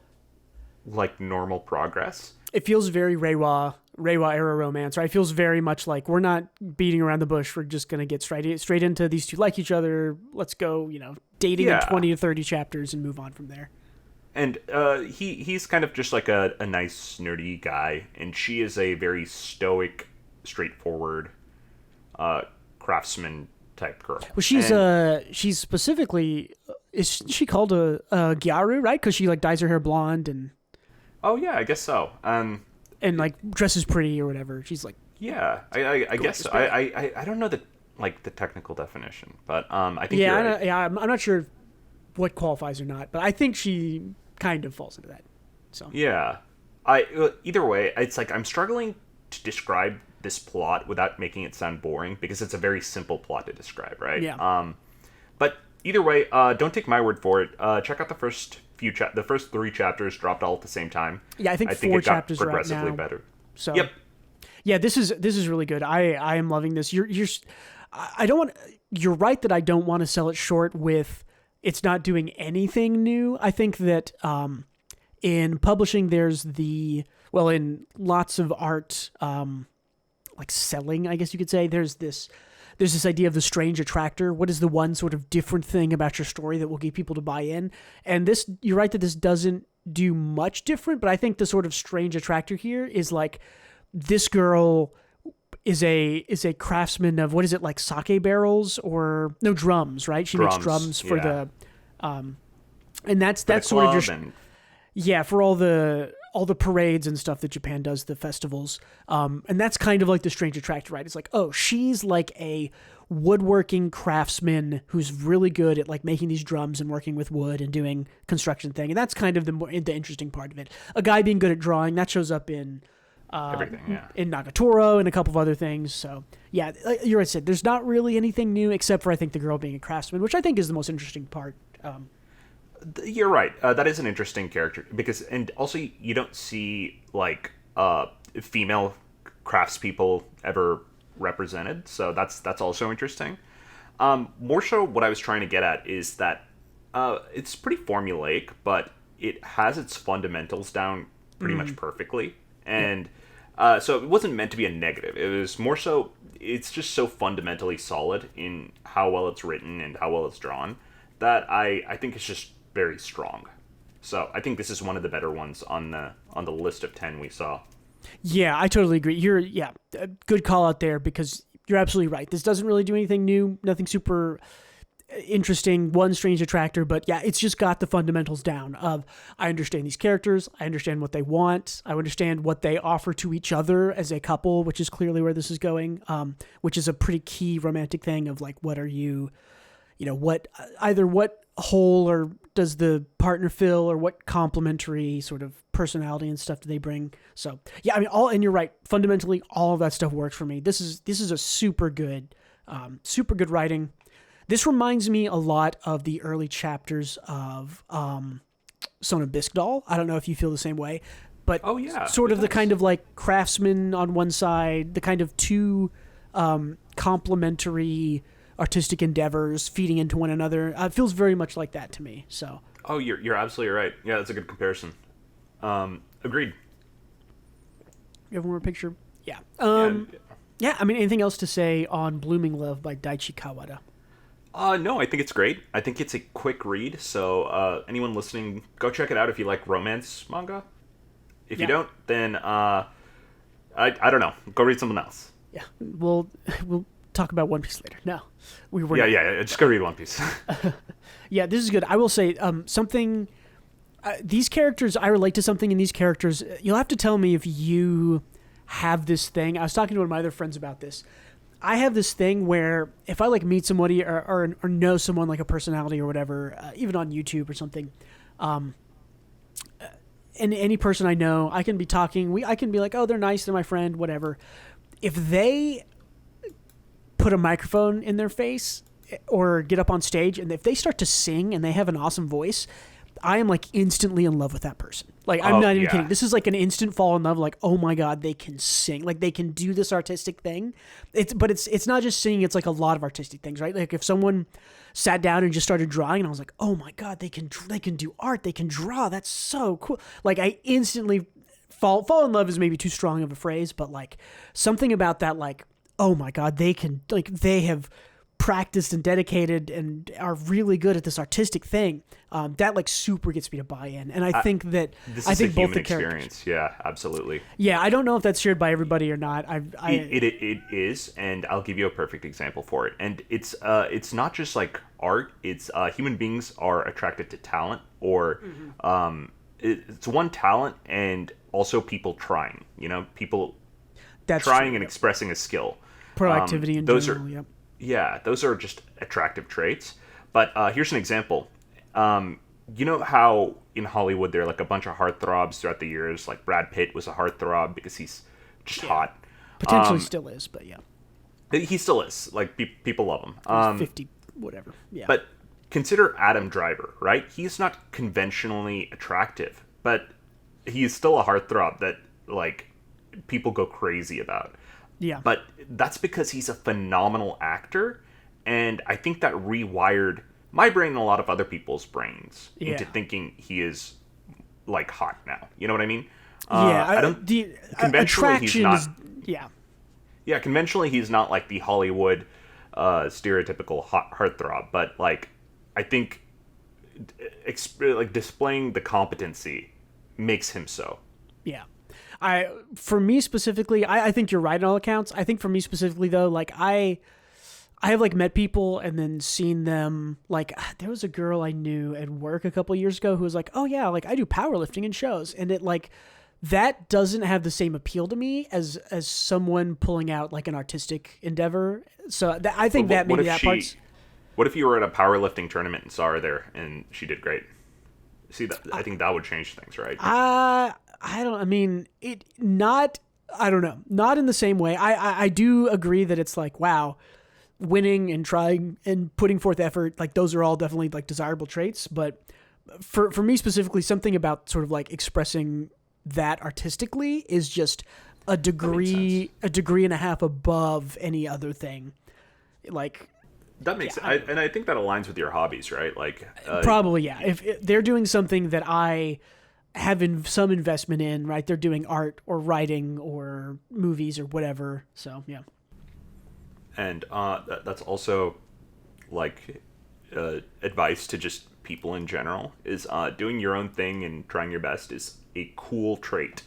like normal progress. It feels very Reiwa era romance, right? It feels very much like we're not beating around the bush. We're just going to get straight into these two like each other. Let's go, dating in 20 to 30 chapters and move on from there. And he's kind of just like a nice, nerdy guy. And she is a very stoic, straightforward craftsman type girl. Well, she's specifically, is she called a gyaru, right? Because she like dyes her hair blonde Oh yeah, I guess so. and like dresses pretty or whatever. She's like Yeah, I guess so. I don't know the like the technical definition, but I think yeah, you're right. I'm not sure what qualifies or not, but I think she kind of falls into that. So Yeah, either way, it's like I'm struggling to describe this plot without making it sound boring because it's a very simple plot to describe, right? yeah, But either way, don't take my word for it. Check out the first the first 3 chapters dropped all at the same time. yeah. I think I think 4 it got chapters right progressively now. better. So Yep. yeah, this is really good. I am loving this. I don't want. You're right that I don't want to sell it short with it's not doing anything new. I think that in publishing there's in lots of art like selling, I guess you could say, there's this idea of the strange attractor. What is the one sort of different thing about your story that will get people to buy in? And this, you're right that this doesn't do much different, but I think the sort of strange attractor here is like this girl is a craftsman of, what is it, like sake barrels or no, drums, right? She makes drums for yeah. and that's For the sort of club your and yeah, for all the parades and stuff that Japan does, the festivals. And that's kind of like the strange attractor, right? It's like, oh, she's like a woodworking craftsman who's really good at like making these drums and working with wood and doing construction thing. And that's kind of the interesting part of it. A guy being good at drawing, that shows up in everything, yeah. in Nagatoro and a couple of other things. So yeah, you're right, Sid. There's not really anything new except for I think the girl being a craftsman, which I think is the most interesting part. You're right. That is an interesting character because, and also you don't see like female craftspeople ever represented, so that's also interesting. More so, what I was trying to get at is that it's pretty formulaic, but it has its fundamentals down pretty much perfectly, and so it wasn't meant to be a negative. It was more so it's just so fundamentally solid in how well it's written and how well it's drawn that I think it's just very strong. So I think this is one of the better ones on the list of 10 we saw. Yeah, I totally agree. A good call out there because you're absolutely right. This doesn't really do anything new, nothing super interesting, one strange attractor, but yeah, it's just got the fundamentals down of I understand these characters, I understand what they want, I understand what they offer to each other as a couple, which is clearly where this is going, which is a pretty key romantic thing of like, what are you know, what hole or does the partner fill or what complementary sort of personality and stuff do they bring? So yeah, I mean, and you're right, fundamentally all of that stuff works for me. This is a super good writing. This reminds me a lot of the early chapters of Sona Bisque-Doll. I don't know if you feel the same way, but oh yeah, sort of the kind of like craftsman on one side, the kind of two complementary artistic endeavors feeding into one another. It feels very much like that to me. So. Oh, you're absolutely right. Yeah, that's a good comparison. Agreed. You have one more picture? Yeah. Yeah. Yeah, I mean, anything else to say on Blooming Love by Daichi Kawada? No, I think it's great. I think it's a quick read, so anyone listening, go check it out if you like romance manga. If you don't, then I don't know. Go read something else. Yeah, we'll talk about One Piece later. No, we were. Yeah. Just go read One Piece. Yeah, this is good. I will say something. These characters, I relate to something in these characters. You'll have to tell me if you have this thing. I was talking to one of my other friends about this. I have this thing where if I like meet somebody or know someone like a personality or whatever, even on YouTube or something, and any person I know, I can be talking. I can be like, oh, they're nice, they're my friend, whatever. If they put a microphone in their face or get up on stage and if they start to sing and they have an awesome voice, I am like instantly in love with that person. Like, I'm not even kidding. This is like an instant fall in love. Like, oh my God, they can sing. Like, they can do this artistic thing. But it's not just singing. It's like a lot of artistic things, right? Like if someone sat down and just started drawing and I was like, oh my God, they can do art. They can draw. That's so cool. Like I instantly fall in love is maybe too strong of a phrase, but like something about that, like, oh my God, they can, like they have practiced and dedicated and are really good at this artistic thing, that like super gets me to buy in. And I think that This I is think a both human the characters. experience. Yeah, absolutely. Yeah, I don't know if that's shared by everybody or not. It is, and I'll give you a perfect example for it. And it's not just like art. It's human beings are attracted to talent, or it's one talent, and also people trying. You know, people that's trying true. and expressing a skill. Proactivity in those general. are Yep. Yeah, those are just attractive traits. But here's an example. You know how in Hollywood there are like a bunch of heartthrobs throughout the years? Like Brad Pitt was a heartthrob because he's just hot. Potentially still is, but yeah, He still is. Like people love him. he's 50, whatever. Yeah. But consider Adam Driver, right? He's not conventionally attractive, but he is still a heartthrob that like people go crazy about. yeah. But that's because he's a phenomenal actor, and I think that rewired my brain and a lot of other people's brains into Yeah. thinking he is like hot now. You know what I mean? Yeah, I don't. the conventionally, he's attraction not. is yeah. Yeah, conventionally he's not like the Hollywood stereotypical heartthrob, but like I think like displaying the competency makes him so. Yeah. For me specifically, I think you're right on all accounts. I think for me specifically though, like I have like met people and then seen them like there was a girl I knew at work a couple years ago who was like, "Oh yeah, like I do powerlifting in shows." And it like that doesn't have the same appeal to me as someone pulling out like an artistic endeavor. So I think that maybe that part's. What if you were at a powerlifting tournament and saw her there and she did great? See, that I think that would change things, right? I don't. I mean, it not. I don't know. Not in the same way. I do agree that it's like wow, winning and trying and putting forth effort. Like those are all definitely like desirable traits. But for me specifically, something about sort of like expressing that artistically is just a degree and a half above any other thing. Like that makes sense. And I think that aligns with your hobbies, right? Like probably yeah. If they're doing something that I have some investment in, right? They're doing art or writing or movies or whatever. So yeah. And that's also like advice to just people in general is Mm-hmm. doing your own thing and trying your best is a cool trait.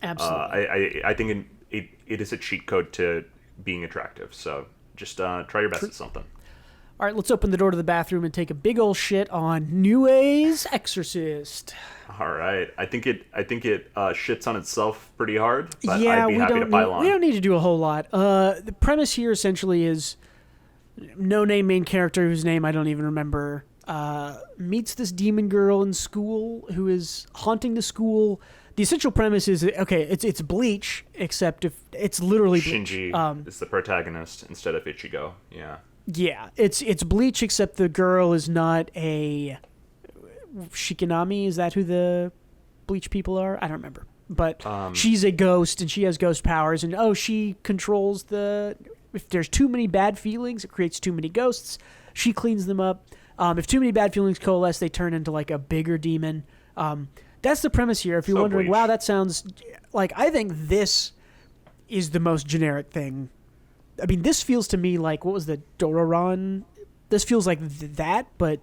Absolutely. I think it is a cheat code to being attractive. So just try your best at something. All right, let's open the door to the bathroom and take a big old shit on Niue's Exorcist. All right, I think it shits on itself pretty hard, but Yeah, I'd be happy to pile on. we don't need to do a whole lot. The premise here essentially is no-name main character whose name I don't even remember meets this demon girl in school who is haunting the school. The essential premise is okay. It's Bleach, except if it's literally Bleach. Shinji is the protagonist instead of Ichigo. Yeah. Yeah, it's Bleach, except the girl is not a Shikinami. Is that who the Bleach people are? I don't remember. But she's a ghost, and she has ghost powers, and she controls if there's too many bad feelings, it creates too many ghosts. She cleans them up. If too many bad feelings coalesce, they turn into like a bigger demon. That's the premise here. If you're wondering, Bleach. wow, that sounds like, I think this is the most generic thing. I mean, this feels to me like, what was the Dororon? This feels like that, but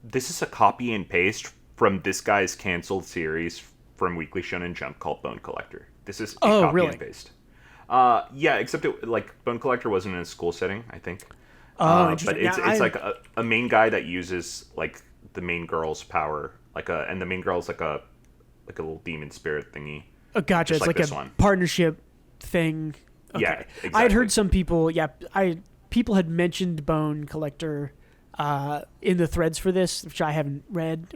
This is a copy and paste from this guy's canceled series from Weekly Shonen Jump called Bone Collector. This is a copy really? and paste. Yeah, except Bone Collector wasn't in a school setting, I think. interesting. But it's like a main guy that uses like the main girl's power, and the main girl's like a little demon spirit thingy. Oh, gotcha. Just It's like this a one. partnership thing. Okay. Yeah, exactly. I had heard some people. Yeah, people had mentioned Bone Collector in the threads for this, which I haven't read.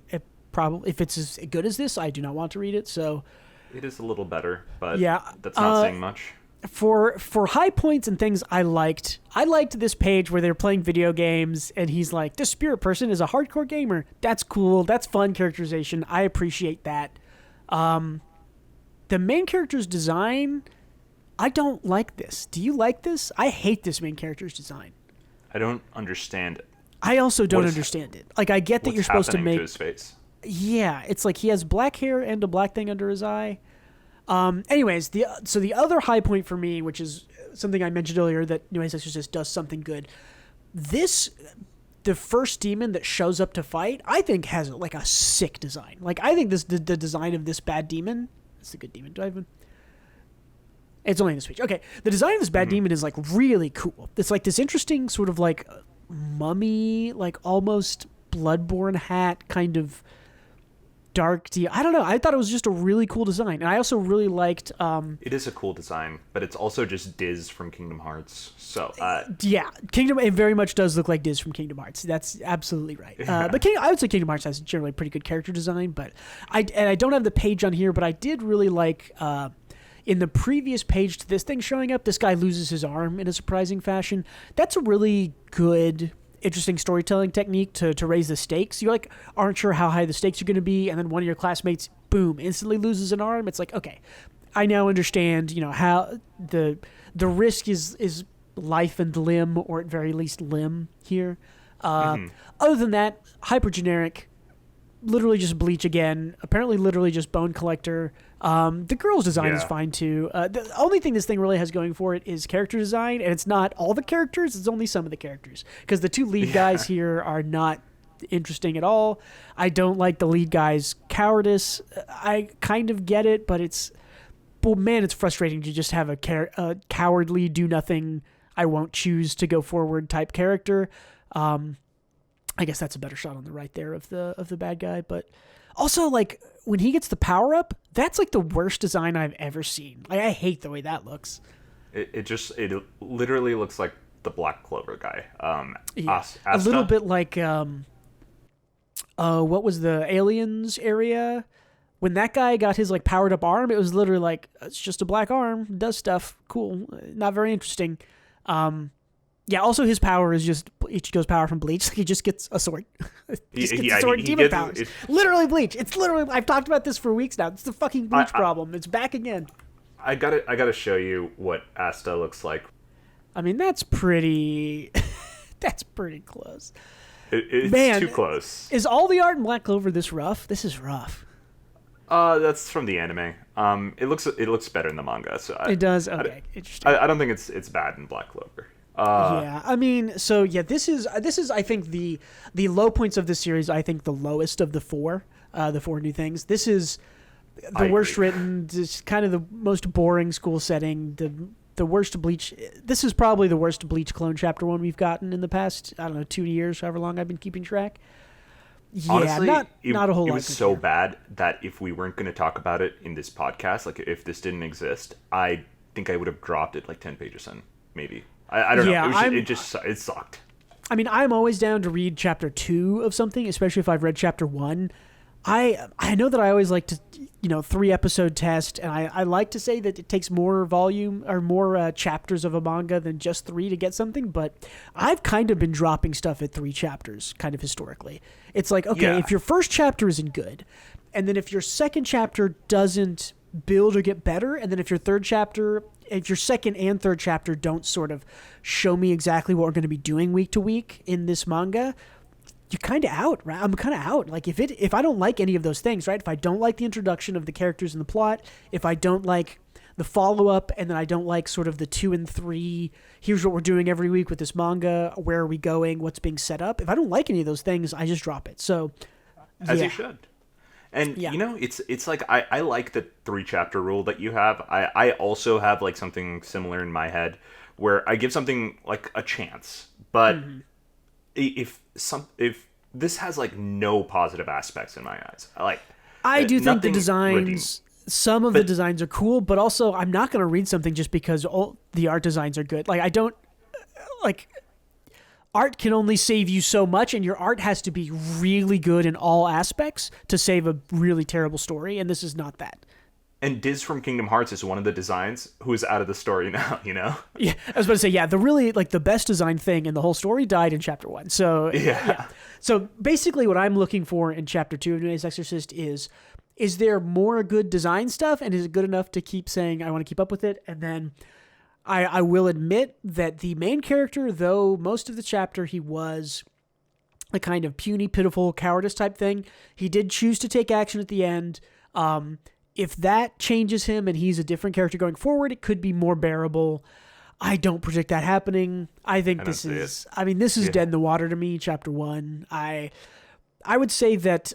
If it's as good as this, I do not want to read it. So It is a little better, but Yeah, that's not saying much. for high points and things I liked this page where they're playing video games and he's like, this spirit person is a hardcore gamer. That's cool. That's fun characterization. I appreciate that. The main character's design, I don't like this. Do you like this? I hate this main character's design. I don't understand it. I also don't What is- understand it. Like, I get that What's you're supposed to happening make... to his face? Yeah, it's like he has black hair and a black thing under his eye. Anyways, the other high point for me, which is something I mentioned earlier that New Exorcist does something good. The first demon that shows up to fight, I think has like a sick design. Like I think the design of this bad demon, it's a good demon. Do I even? It's only in this page. Okay, the design of this bad demon is like really cool. It's like this interesting sort of like mummy, like almost Bloodborne hat kind of dark I don't know. I thought it was just a really cool design, and I also really liked. It is a cool design, but it's also just Diz from Kingdom Hearts. So yeah, Kingdom. It very much does look like Diz from Kingdom Hearts. That's absolutely right. But I would say Kingdom Hearts has generally pretty good character design. But I don't have the page on here, but I did really like. In the previous page to this thing showing up, this guy loses his arm in a surprising fashion. That's a really good, interesting storytelling technique to raise the stakes. You like aren't sure how high the stakes are going to be, and then one of your classmates, boom, instantly loses an arm. It's like, okay, I now understand, how the risk is life and limb, or at very least limb here. Other than that, hyper generic. Literally just Bleach again. Apparently literally just Bone Collector. The girl's design is fine too. The only thing this thing really has going for it is character design, and it's not all the characters, it's only some of the characters. Because the two lead guys here are not interesting at all. I don't like the lead guy's cowardice. I kind of get it, but it's frustrating to just have a cowardly, do nothing, I won't choose to go forward type character. I guess that's a better shot on the right there of the bad guy. But also, like, when he gets the power up, that's like the worst design I've ever seen. Like, I hate the way that looks. It literally looks like the Black Clover guy. A little bit like what was the Aliens area? When that guy got his like powered up arm, it was literally like, it's just a black arm, does stuff, cool, not very interesting. Yeah, also his power is just Ichigo's power from Bleach. He just gets a sword. He gets a sword, demon powers. Literally Bleach. It's literally, I've talked about this for weeks now. It's the fucking Bleach problem. It's back again. I gotta show you what Asta looks like. I mean, that's pretty close. It's too close. Is all the art in Black Clover this rough? This is rough. That's from the anime. It looks better in the manga. So it does. Okay, interesting. I don't think it's bad in Black Clover. Yeah, I mean, so yeah, this is I think the low points of this series. I think the lowest of the four new things. This is the worst written, just kind of the most boring school setting. The worst Bleach. This is probably the worst Bleach clone chapter 1 we've gotten in the past, I don't know, 2 years, however long I've been keeping track. Yeah, honestly, not a whole lot. It was so bad that if we weren't going to talk about it in this podcast, like if this didn't exist, I think I would have dropped it like 10 pages in, maybe. I don't know. It sucked. I mean, I'm always down to read chapter 2 of something, especially if I've read chapter 1. I know that I always like to, 3-episode test, and I like to say that it takes more volume or more chapters of a manga than just 3 to get something, but I've kind of been dropping stuff at 3 chapters, kind of historically. It's like, okay, if your first chapter isn't good, and then if your second chapter doesn't build or get better, and then if your second and third chapter don't sort of show me exactly what we're going to be doing week to week in this manga, you're kind of out, right? I'm kind of out. Like if I don't like any of those things, right? If I don't like the introduction of the characters and the plot, if I don't like the follow-up, and then I don't like sort of the 2 and 3, here's what we're doing every week with this manga, where are we going, what's being set up. If I don't like any of those things, I just drop it. So, as you should. And, it's like, I like the 3-chapter rule that you have. I also have, like, something similar in my head where I give something, like, a chance. But if this has, like, no positive aspects in my eyes. I do think the designs, some of the designs are cool, but also I'm not going to read something just because the art designs are good. Like, I don't, like... Art can only save you so much, and your art has to be really good in all aspects to save a really terrible story, and this is not that. And Diz from Kingdom Hearts is one of the designs who is out of the story now, Yeah, I was about to say, the really, like, the best design thing in the whole story died in Chapter 1. So, yeah. So, basically what I'm looking for in Chapter 2 of New Exorcist is there more good design stuff, and is it good enough to keep saying, I want to keep up with it, and then... I will admit that the main character, though most of the chapter he was a kind of puny, pitiful, cowardice type thing, he did choose to take action at the end. If that changes him and he's a different character going forward, it could be more bearable. I don't predict that happening. I think don't this see is. it. I mean, this is Yeah. dead in the water to me. Chapter 1. I would say that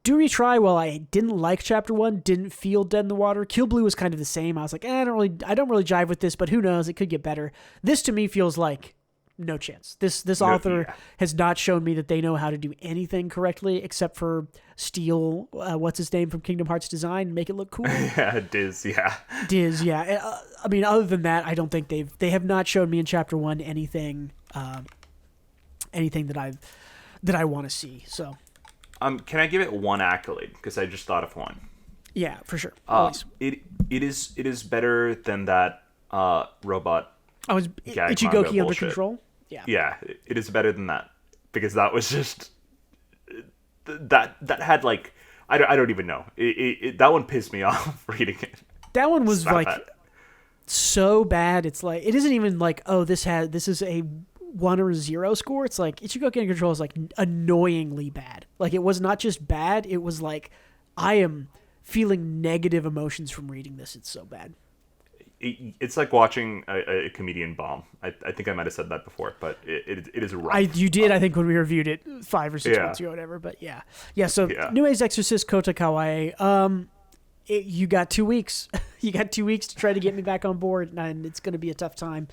Do Retry, while I didn't like Chapter 1, didn't feel dead in the water. Kill Blue was kind of the same. I was like, I don't really jive with this, but who knows? It could get better. This to me feels like no chance. This author has not shown me that they know how to do anything correctly except for steal what's his name from Kingdom Hearts Design and make it look cool. Yeah, Diz, yeah. Diz, yeah. I mean, other than that, I don't think they have not shown me in Chapter 1 anything that I want to see. So, Can I give it one accolade? Because I just thought of one. yeah, for sure. Always. It is better than that robot. I was gag Ichigoki manga under bullshit. control. Yeah. Yeah, it is better than that, because that was just that had like I don't even know. That one pissed me off reading it. That one was It's not like bad. so bad. It's like it isn't even like, oh, this is a 1 or a 0 score. It's like Ichigoki under control is like annoyingly bad. Like it was not just bad. It was like I am feeling negative emotions from reading this. It's so bad. It's like watching a comedian bomb. I think I might have said that before, but it is rough. You did, I think, when we reviewed it 5 or 6 Yeah. months ago, or whatever. But yeah. So Yeah. New Age Exorcist Kota Kawaii. You got 2 weeks. You got 2 weeks to try to get me back on board, and it's going to be a tough time.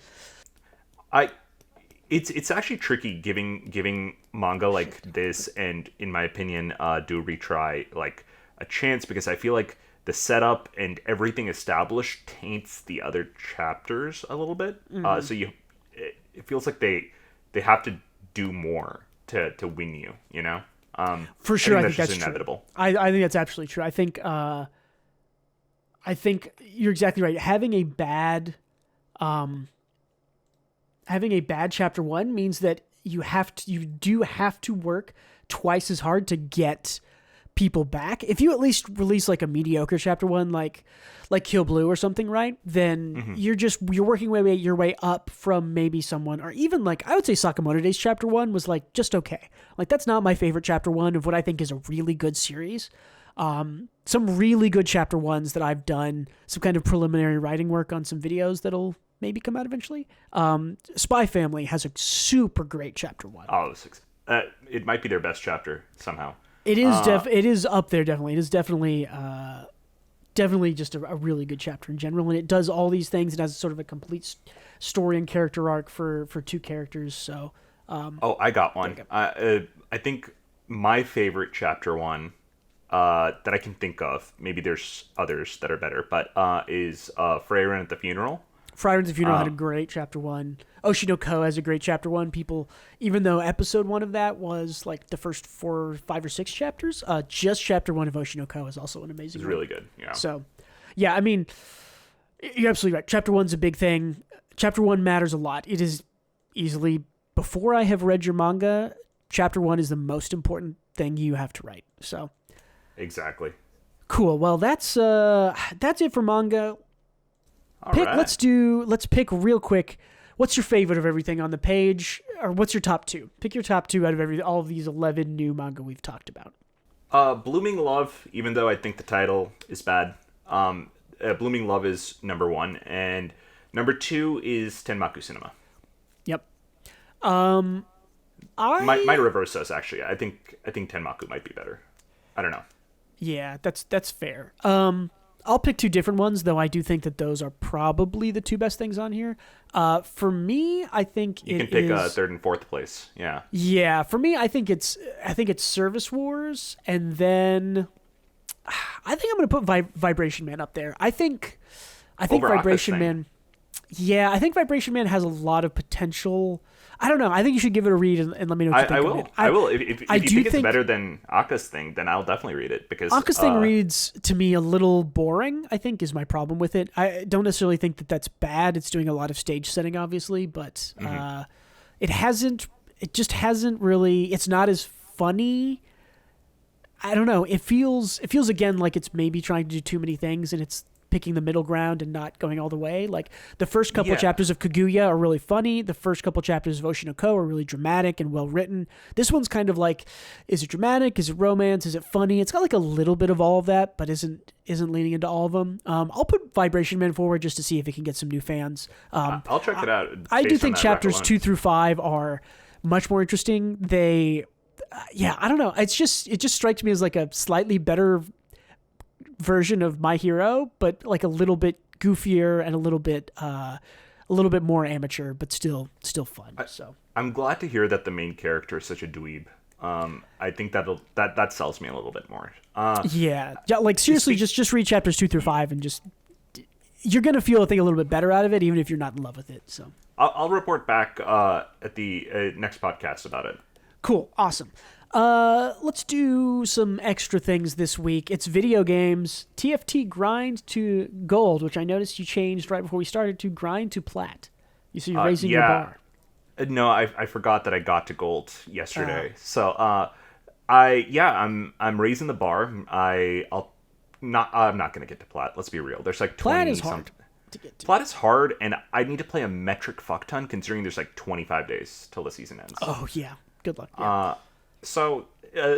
It's actually tricky giving manga like this, and in my opinion, Do Retry like a chance, because I feel like the setup and everything established taints the other chapters a little bit. So it feels like they have to do more to win you. You know. For sure, I think just that's inevitable. true. I think that's absolutely true. I think you're exactly right. Having a bad chapter 1 means that you do have to work twice as hard to get people back. If you at least release like a mediocre chapter 1, like Kill Blue or something, right? Then you're working your way up from maybe someone, or even like I would say Sakamoto Days chapter 1 was like just okay. Like that's not my favorite chapter 1 of what I think is a really good series. Some really good chapter 1s that I've done some kind of preliminary writing work on some videos that'll maybe come out eventually. Spy Family has a super great chapter 1. Oh, it might be their best chapter somehow. It is it is up there, definitely. It is definitely just a really good chapter in general, and it does all these things. It has sort of a complete story and character arc for 2 characters. So, I got one. I think my favorite chapter 1 that I can think of, maybe there's others that are better, but is Freyren at the Funeral. Friar the Funeral had a great chapter 1. Oshinoko has a great chapter 1. People, even though episode 1 of that was like the first 4, 5, or 6 chapters, just chapter 1 of Oshinoko is also an amazing It's one. really good. Yeah. So, yeah, I mean, you're absolutely right. Chapter 1's a big thing. Chapter 1 matters a lot. It is easily, before I have read your manga, chapter 1 is the most important thing you have to write. So, Exactly. cool. Well, that's it for manga. All right. Let's pick real quick. What's your favorite of everything on the page, or what's your top 2? Pick your top 2 out of all of these 11 new manga we've talked about. Blooming Love, even though I think the title is bad, Blooming Love is number 1, and number 2 is Tenmaku Cinema. Yep. Might reverse us, actually. I think Tenmaku might be better. I don't know. Yeah, that's fair. I'll pick 2 different ones, though I do think that those are probably the 2 best things on here. For me, I think you can pick third and fourth place. Yeah. Yeah, for me, I think it's Service Wars, and then I think I'm going to put Vibration Man up there. I think Over Vibration Aka's Man. Yeah, I think Vibration Man has a lot of potential. I don't know. I think you should give it a read and let me know what you think of it. I will. If you think it's better than Aka's thing, then I'll definitely read it, because Aka's thing reads to me a little boring, I think, is my problem with it. I don't necessarily think that that's bad. It's doing a lot of stage setting, obviously, but it just hasn't really, it's not as funny. I don't know. It feels again like it's maybe trying to do too many things, and it's picking the middle ground and not going all the way. Like the first couple of Yeah. chapters of Kaguya are really funny. The first couple chapters of Oshinoko are really dramatic and well written. This one's kind of like, is it dramatic? Is it romance? Is it funny? It's got like a little bit of all of that, but isn't leaning into all of them. I'll put Vibration Man forward just to see if it can get some new fans. I'll check it out. I do based on think that chapters rec 2 alone. through 5 are much more interesting. I don't know. It just strikes me as like a slightly better version of My Hero, but like a little bit goofier and a little bit more amateur, but still fun. So I'm glad to hear that the main character is such a dweeb. I think that sells me a little bit more. yeah, like seriously, just read chapters 2 through 5 and just you're gonna feel, I think, a little bit better out of it, even if you're not in love with it. So I'll report back at the next podcast about it. cool, awesome. Let's do some extra things this week. It's video games. TFT grind to gold, which I noticed you changed right before we started to grind to plat. You see, you're raising your bar. No, I forgot that I got to gold yesterday. So I'm raising the bar. I'm not gonna get to plat. Let's be real. There's like 20 Plat is hard to get to. Plat is hard, and I need to play a metric fuck ton considering there's like 25 days till the season ends. Oh yeah, good luck. Yeah.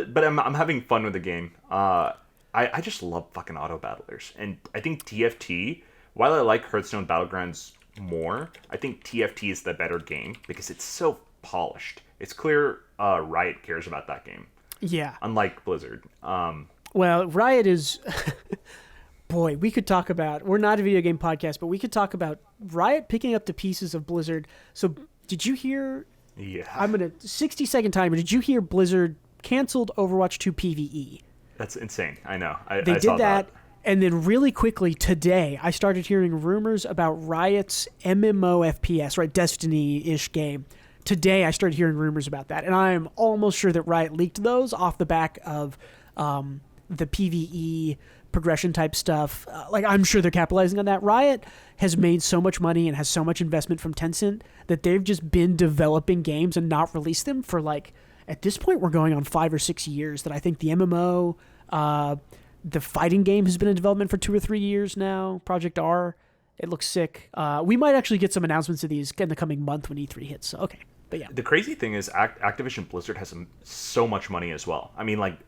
But I'm having fun with the game. I just love fucking auto battlers, and I think TFT. While I like Hearthstone Battlegrounds more, I think TFT is the better game because it's so polished. It's clear Riot cares about that game, Yeah. unlike Blizzard. Well, Riot is. Boy, we could talk about. We're not a video game podcast, but we could talk about Riot picking up the pieces of Blizzard. So, did you hear? Yeah, I'm gonna 60-second timer. Did you hear Blizzard canceled Overwatch 2 PVE? that's insane. I know. I They saw did that, and then really quickly today, I started hearing rumors about Riot's MMO FPS, right, Destiny-ish game. Today, I started hearing rumors about that, and I am almost sure that Riot leaked those off the back of the PVE progression type stuff. Like, I'm sure they're capitalizing on that. Riot has made so much money and has so much investment from Tencent that they've just been developing games and not released them for, like, at this point, we're going on 5 or 6 years. That I think the MMO, the fighting game has been in development for 2 or 3 years now. Project R, it looks sick. We might actually get some announcements of these in the coming month when E3 hits. So, okay, but yeah. The crazy thing is Activision Blizzard has so much money as well. I mean, like,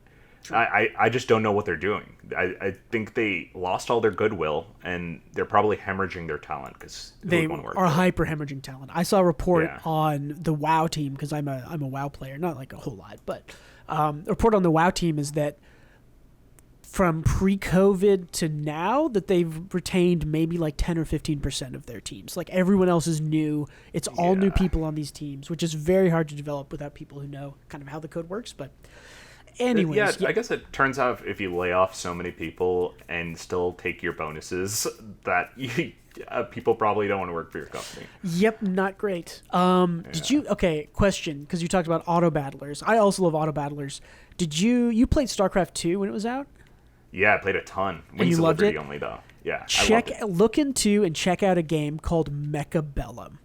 I just don't know what they're doing. I think they lost all their goodwill, and they're probably hemorrhaging their talent because They are hyper hemorrhaging talent. I saw a report Yeah. on the WoW team because I'm a WoW player, not like a whole lot, but a report on the WoW team is that from pre-COVID to now that they've retained maybe like 10 or 15% of their teams. Like everyone else is new. It's all new Yeah. people on these teams, which is very hard to develop without people who know kind of how the code works. But anyways, I guess it turns out if you lay off so many people and still take your bonuses, that people probably don't want to work for your company. Yep, not great. Did you? Okay, question, because you talked about auto battlers. I also love auto battlers. Did you played StarCraft 2 when it was out? Yeah, I played a ton. And Wings you of loved Liberty it? only though. Yeah, Look into and check out a game called Mechabellum.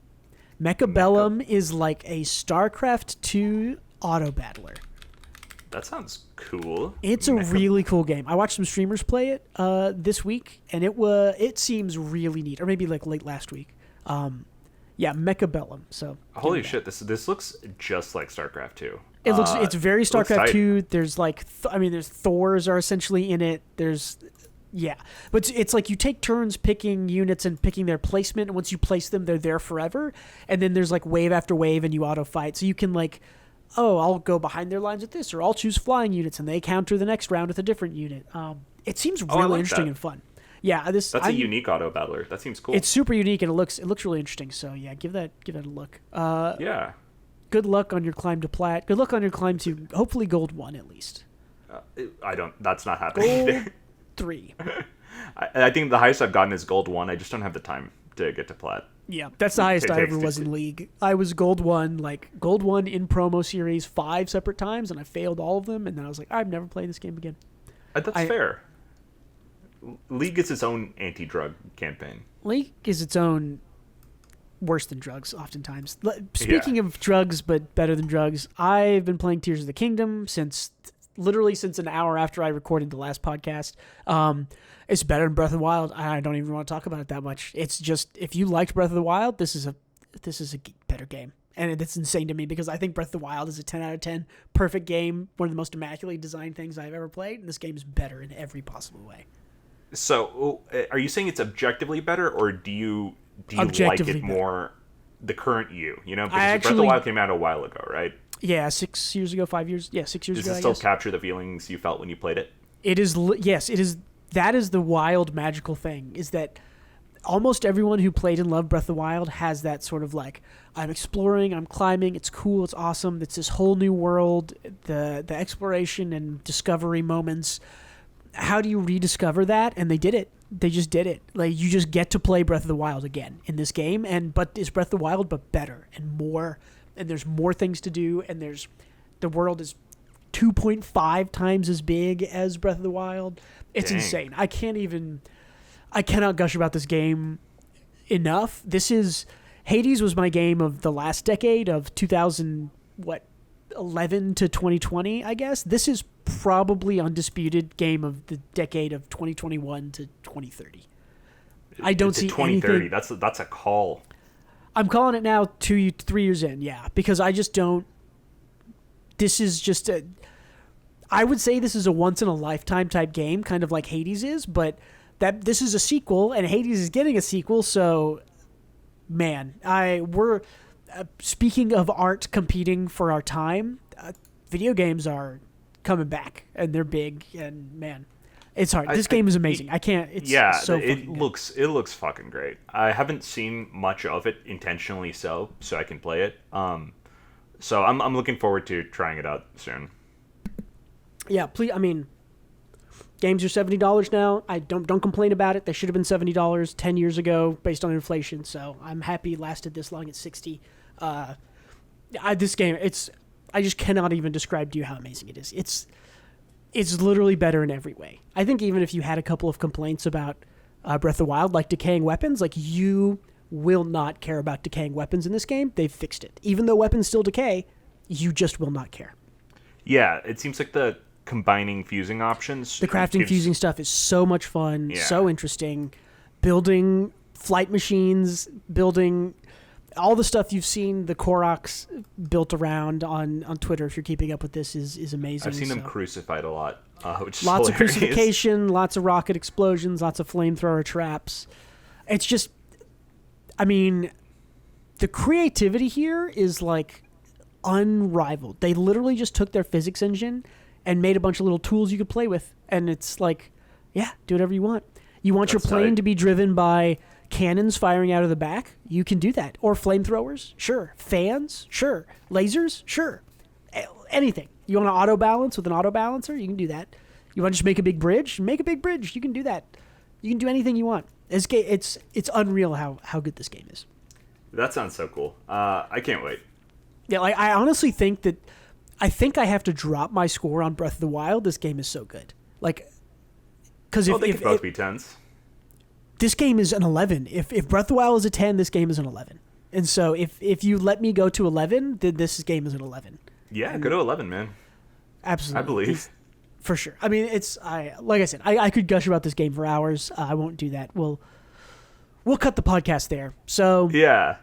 Mechabellum is like a StarCraft 2 auto battler. That sounds cool. It's a really cool game. I watched some streamers play it this week, and it seems really neat. Or maybe like late last week. Yeah, Mechabellum. So Holy shit! This looks just like StarCraft 2. It's very it looks StarCraft tight. 2. There's like there's Thors are essentially in it. But it's like you take turns picking units and picking their placement, and once you place them, they're there forever. And then there's like wave after wave, and you auto fight. So you can like, oh, I'll go behind their lines with this, or I'll choose flying units, and they counter the next round with a different unit. It seems really like interesting that. and fun. Yeah, That's a unique auto battler. That seems cool. It's super unique, and it looks really interesting. So yeah, give that a look. Yeah. Good luck on your climb to plat. Good luck on your climb to hopefully gold 1 at least. That's not happening. Gold 3. I think the highest I've gotten is gold 1. I just don't have the time to get to plat. Yeah, that's the highest It I takes ever was in League. I was gold 1 in promo series 5 separate times, and I failed all of them, and then I was like, I'm never playing this game again. That's fair. League is its own anti-drug campaign. League is its own worse than drugs, oftentimes. Speaking of drugs, but better than drugs, I've been playing Tears of the Kingdom since literally since an hour after I recorded the last podcast. It's better than Breath of the Wild. I don't even want to talk about it that much. It's just, if you liked Breath of the Wild, this is a better game. And it's insane to me because I think Breath of the Wild is a 10 out of 10 perfect game, one of the most immaculately designed things I've ever played, and this game is better in every possible way. So, are you saying it's objectively better, or do you like it more, the current you? You know, because Breath of the Wild came out a while ago, right? Yeah, 6 years ago, 5 years. Yeah, 6 years ago. Does it still capture the feelings you felt when you played it? It is. Yes, it is. That is the wild, magical thing. Is that almost everyone who played and loved Breath of the Wild has that sort of like, I'm exploring, I'm climbing, it's cool, it's awesome, it's this whole new world, the exploration and discovery moments. How do you rediscover that? And they did it. They just did it. Like, you just get to play Breath of the Wild again in this game, but it's Breath of the Wild, but better and more, and there's more things to do, and the world is 2.5 times as big as Breath of the Wild. It's insane. I cannot gush about this game enough. Hades was my game of the last decade of 2011 to 2020, I guess. This is probably undisputed game of the decade of 2021 to 2030. I don't see 2030. anything. That's a call. I'm calling it now 3 years in, yeah, because I just don't. This is just I would say this is a once in a lifetime type game, kind of like Hades is, but that this is a sequel and Hades is getting a sequel, so man, we're speaking of art competing for our time. Video games are coming back and they're big, and man, it's hard. This game is amazing. I can't. It's so it looks fucking great. I haven't seen much of it intentionally, so I can play it. So I'm looking forward to trying it out soon. Yeah, please. I mean, games are $70 now. I don't complain about it. They should have been $70 10 years ago based on inflation. So I'm happy it lasted this long at $60. This game, I just cannot even describe to you how amazing it is. It's literally better in every way. I think even if you had a couple of complaints about Breath of the Wild, like decaying weapons, like you will not care about decaying weapons in this game. They've fixed it. Even though weapons still decay, you just will not care. Yeah, it seems like the combining fusing options. The crafting fusing stuff is so much fun, so interesting. Building flight machines, building all the stuff you've seen the Koroks built around on Twitter, if you're keeping up with this, is amazing. I've seen them crucified a lot, which is lots hilarious. of crucifixion, lots of rocket explosions, lots of flamethrower traps. It's just, I mean, the creativity here is like unrivaled. They literally just took their physics engine and made a bunch of little tools you could play with, and it's like, yeah, do whatever you want. You want your plane to be driven by cannons firing out of the back? You can do that. Or flamethrowers? Sure. Fans? Sure. Lasers? Sure. Anything. You want to auto balance with an auto balancer? You can do that. You want to just make a big bridge? Make a big bridge. You can do that. You can do anything you want. It's unreal how good this game is. That sounds so cool. I can't wait. Yeah, like I honestly think that I have to drop my score on Breath of the Wild. This game is so good. Like, because they could both be 10s. This game is an 11. If Breath of the Wild is a 10, this game is an 11. And so if you let me go to 11, then this game is an 11. Yeah, go to 11, man. Absolutely. I believe. For sure. I mean, like I said, I could gush about this game for hours. I won't do that. We'll cut the podcast there. So yeah.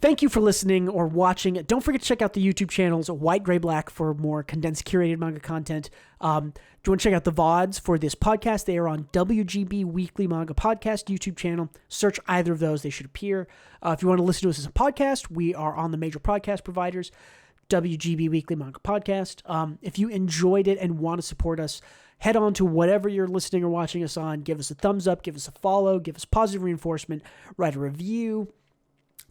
Thank you for listening or watching. Don't forget to check out the YouTube channels White, Gray, Black for more condensed, curated manga content. Do you want to check out the VODs for this podcast? They are on WGB Weekly Manga Podcast YouTube channel. Search either of those. They should appear. If you want to listen to us as a podcast, we are on the major podcast providers. WGB Weekly Manga Podcast. If you enjoyed it and want to support us, head on to whatever you're listening or watching us on. Give us a thumbs up. Give us a follow. Give us positive reinforcement. Write a review.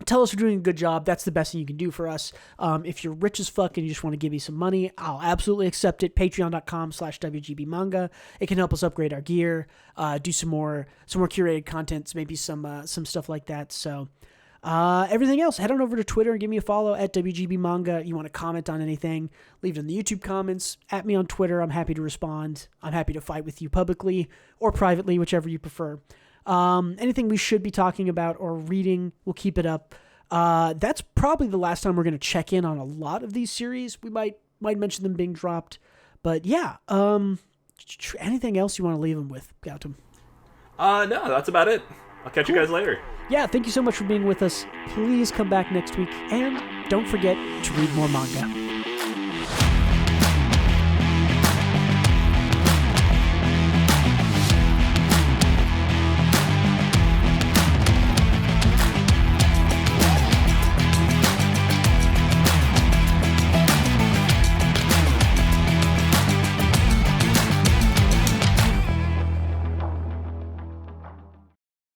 Tell us we're doing a good job. That's the best thing you can do for us. If you're rich as fuck and you just want to give me some money, I'll absolutely accept it. Patreon.com/WGB Manga. It can help us upgrade our gear, do some more curated content, maybe some stuff like that. So everything else, head on over to Twitter and give me a follow at WGB Manga. You want to comment on anything, leave it in the YouTube comments. At me on Twitter. I'm happy to respond. I'm happy to fight with you publicly or privately, whichever you prefer. Anything we should be talking about or reading, we'll keep it up. That's probably the last time we're going to check in on a lot of these series. We might mention them being dropped, But yeah, anything else you want to leave them with, Gautam? No, that's about it. I'll catch you guys later. Yeah, thank you so much for being with us. Please come back next week, and don't forget to read more manga.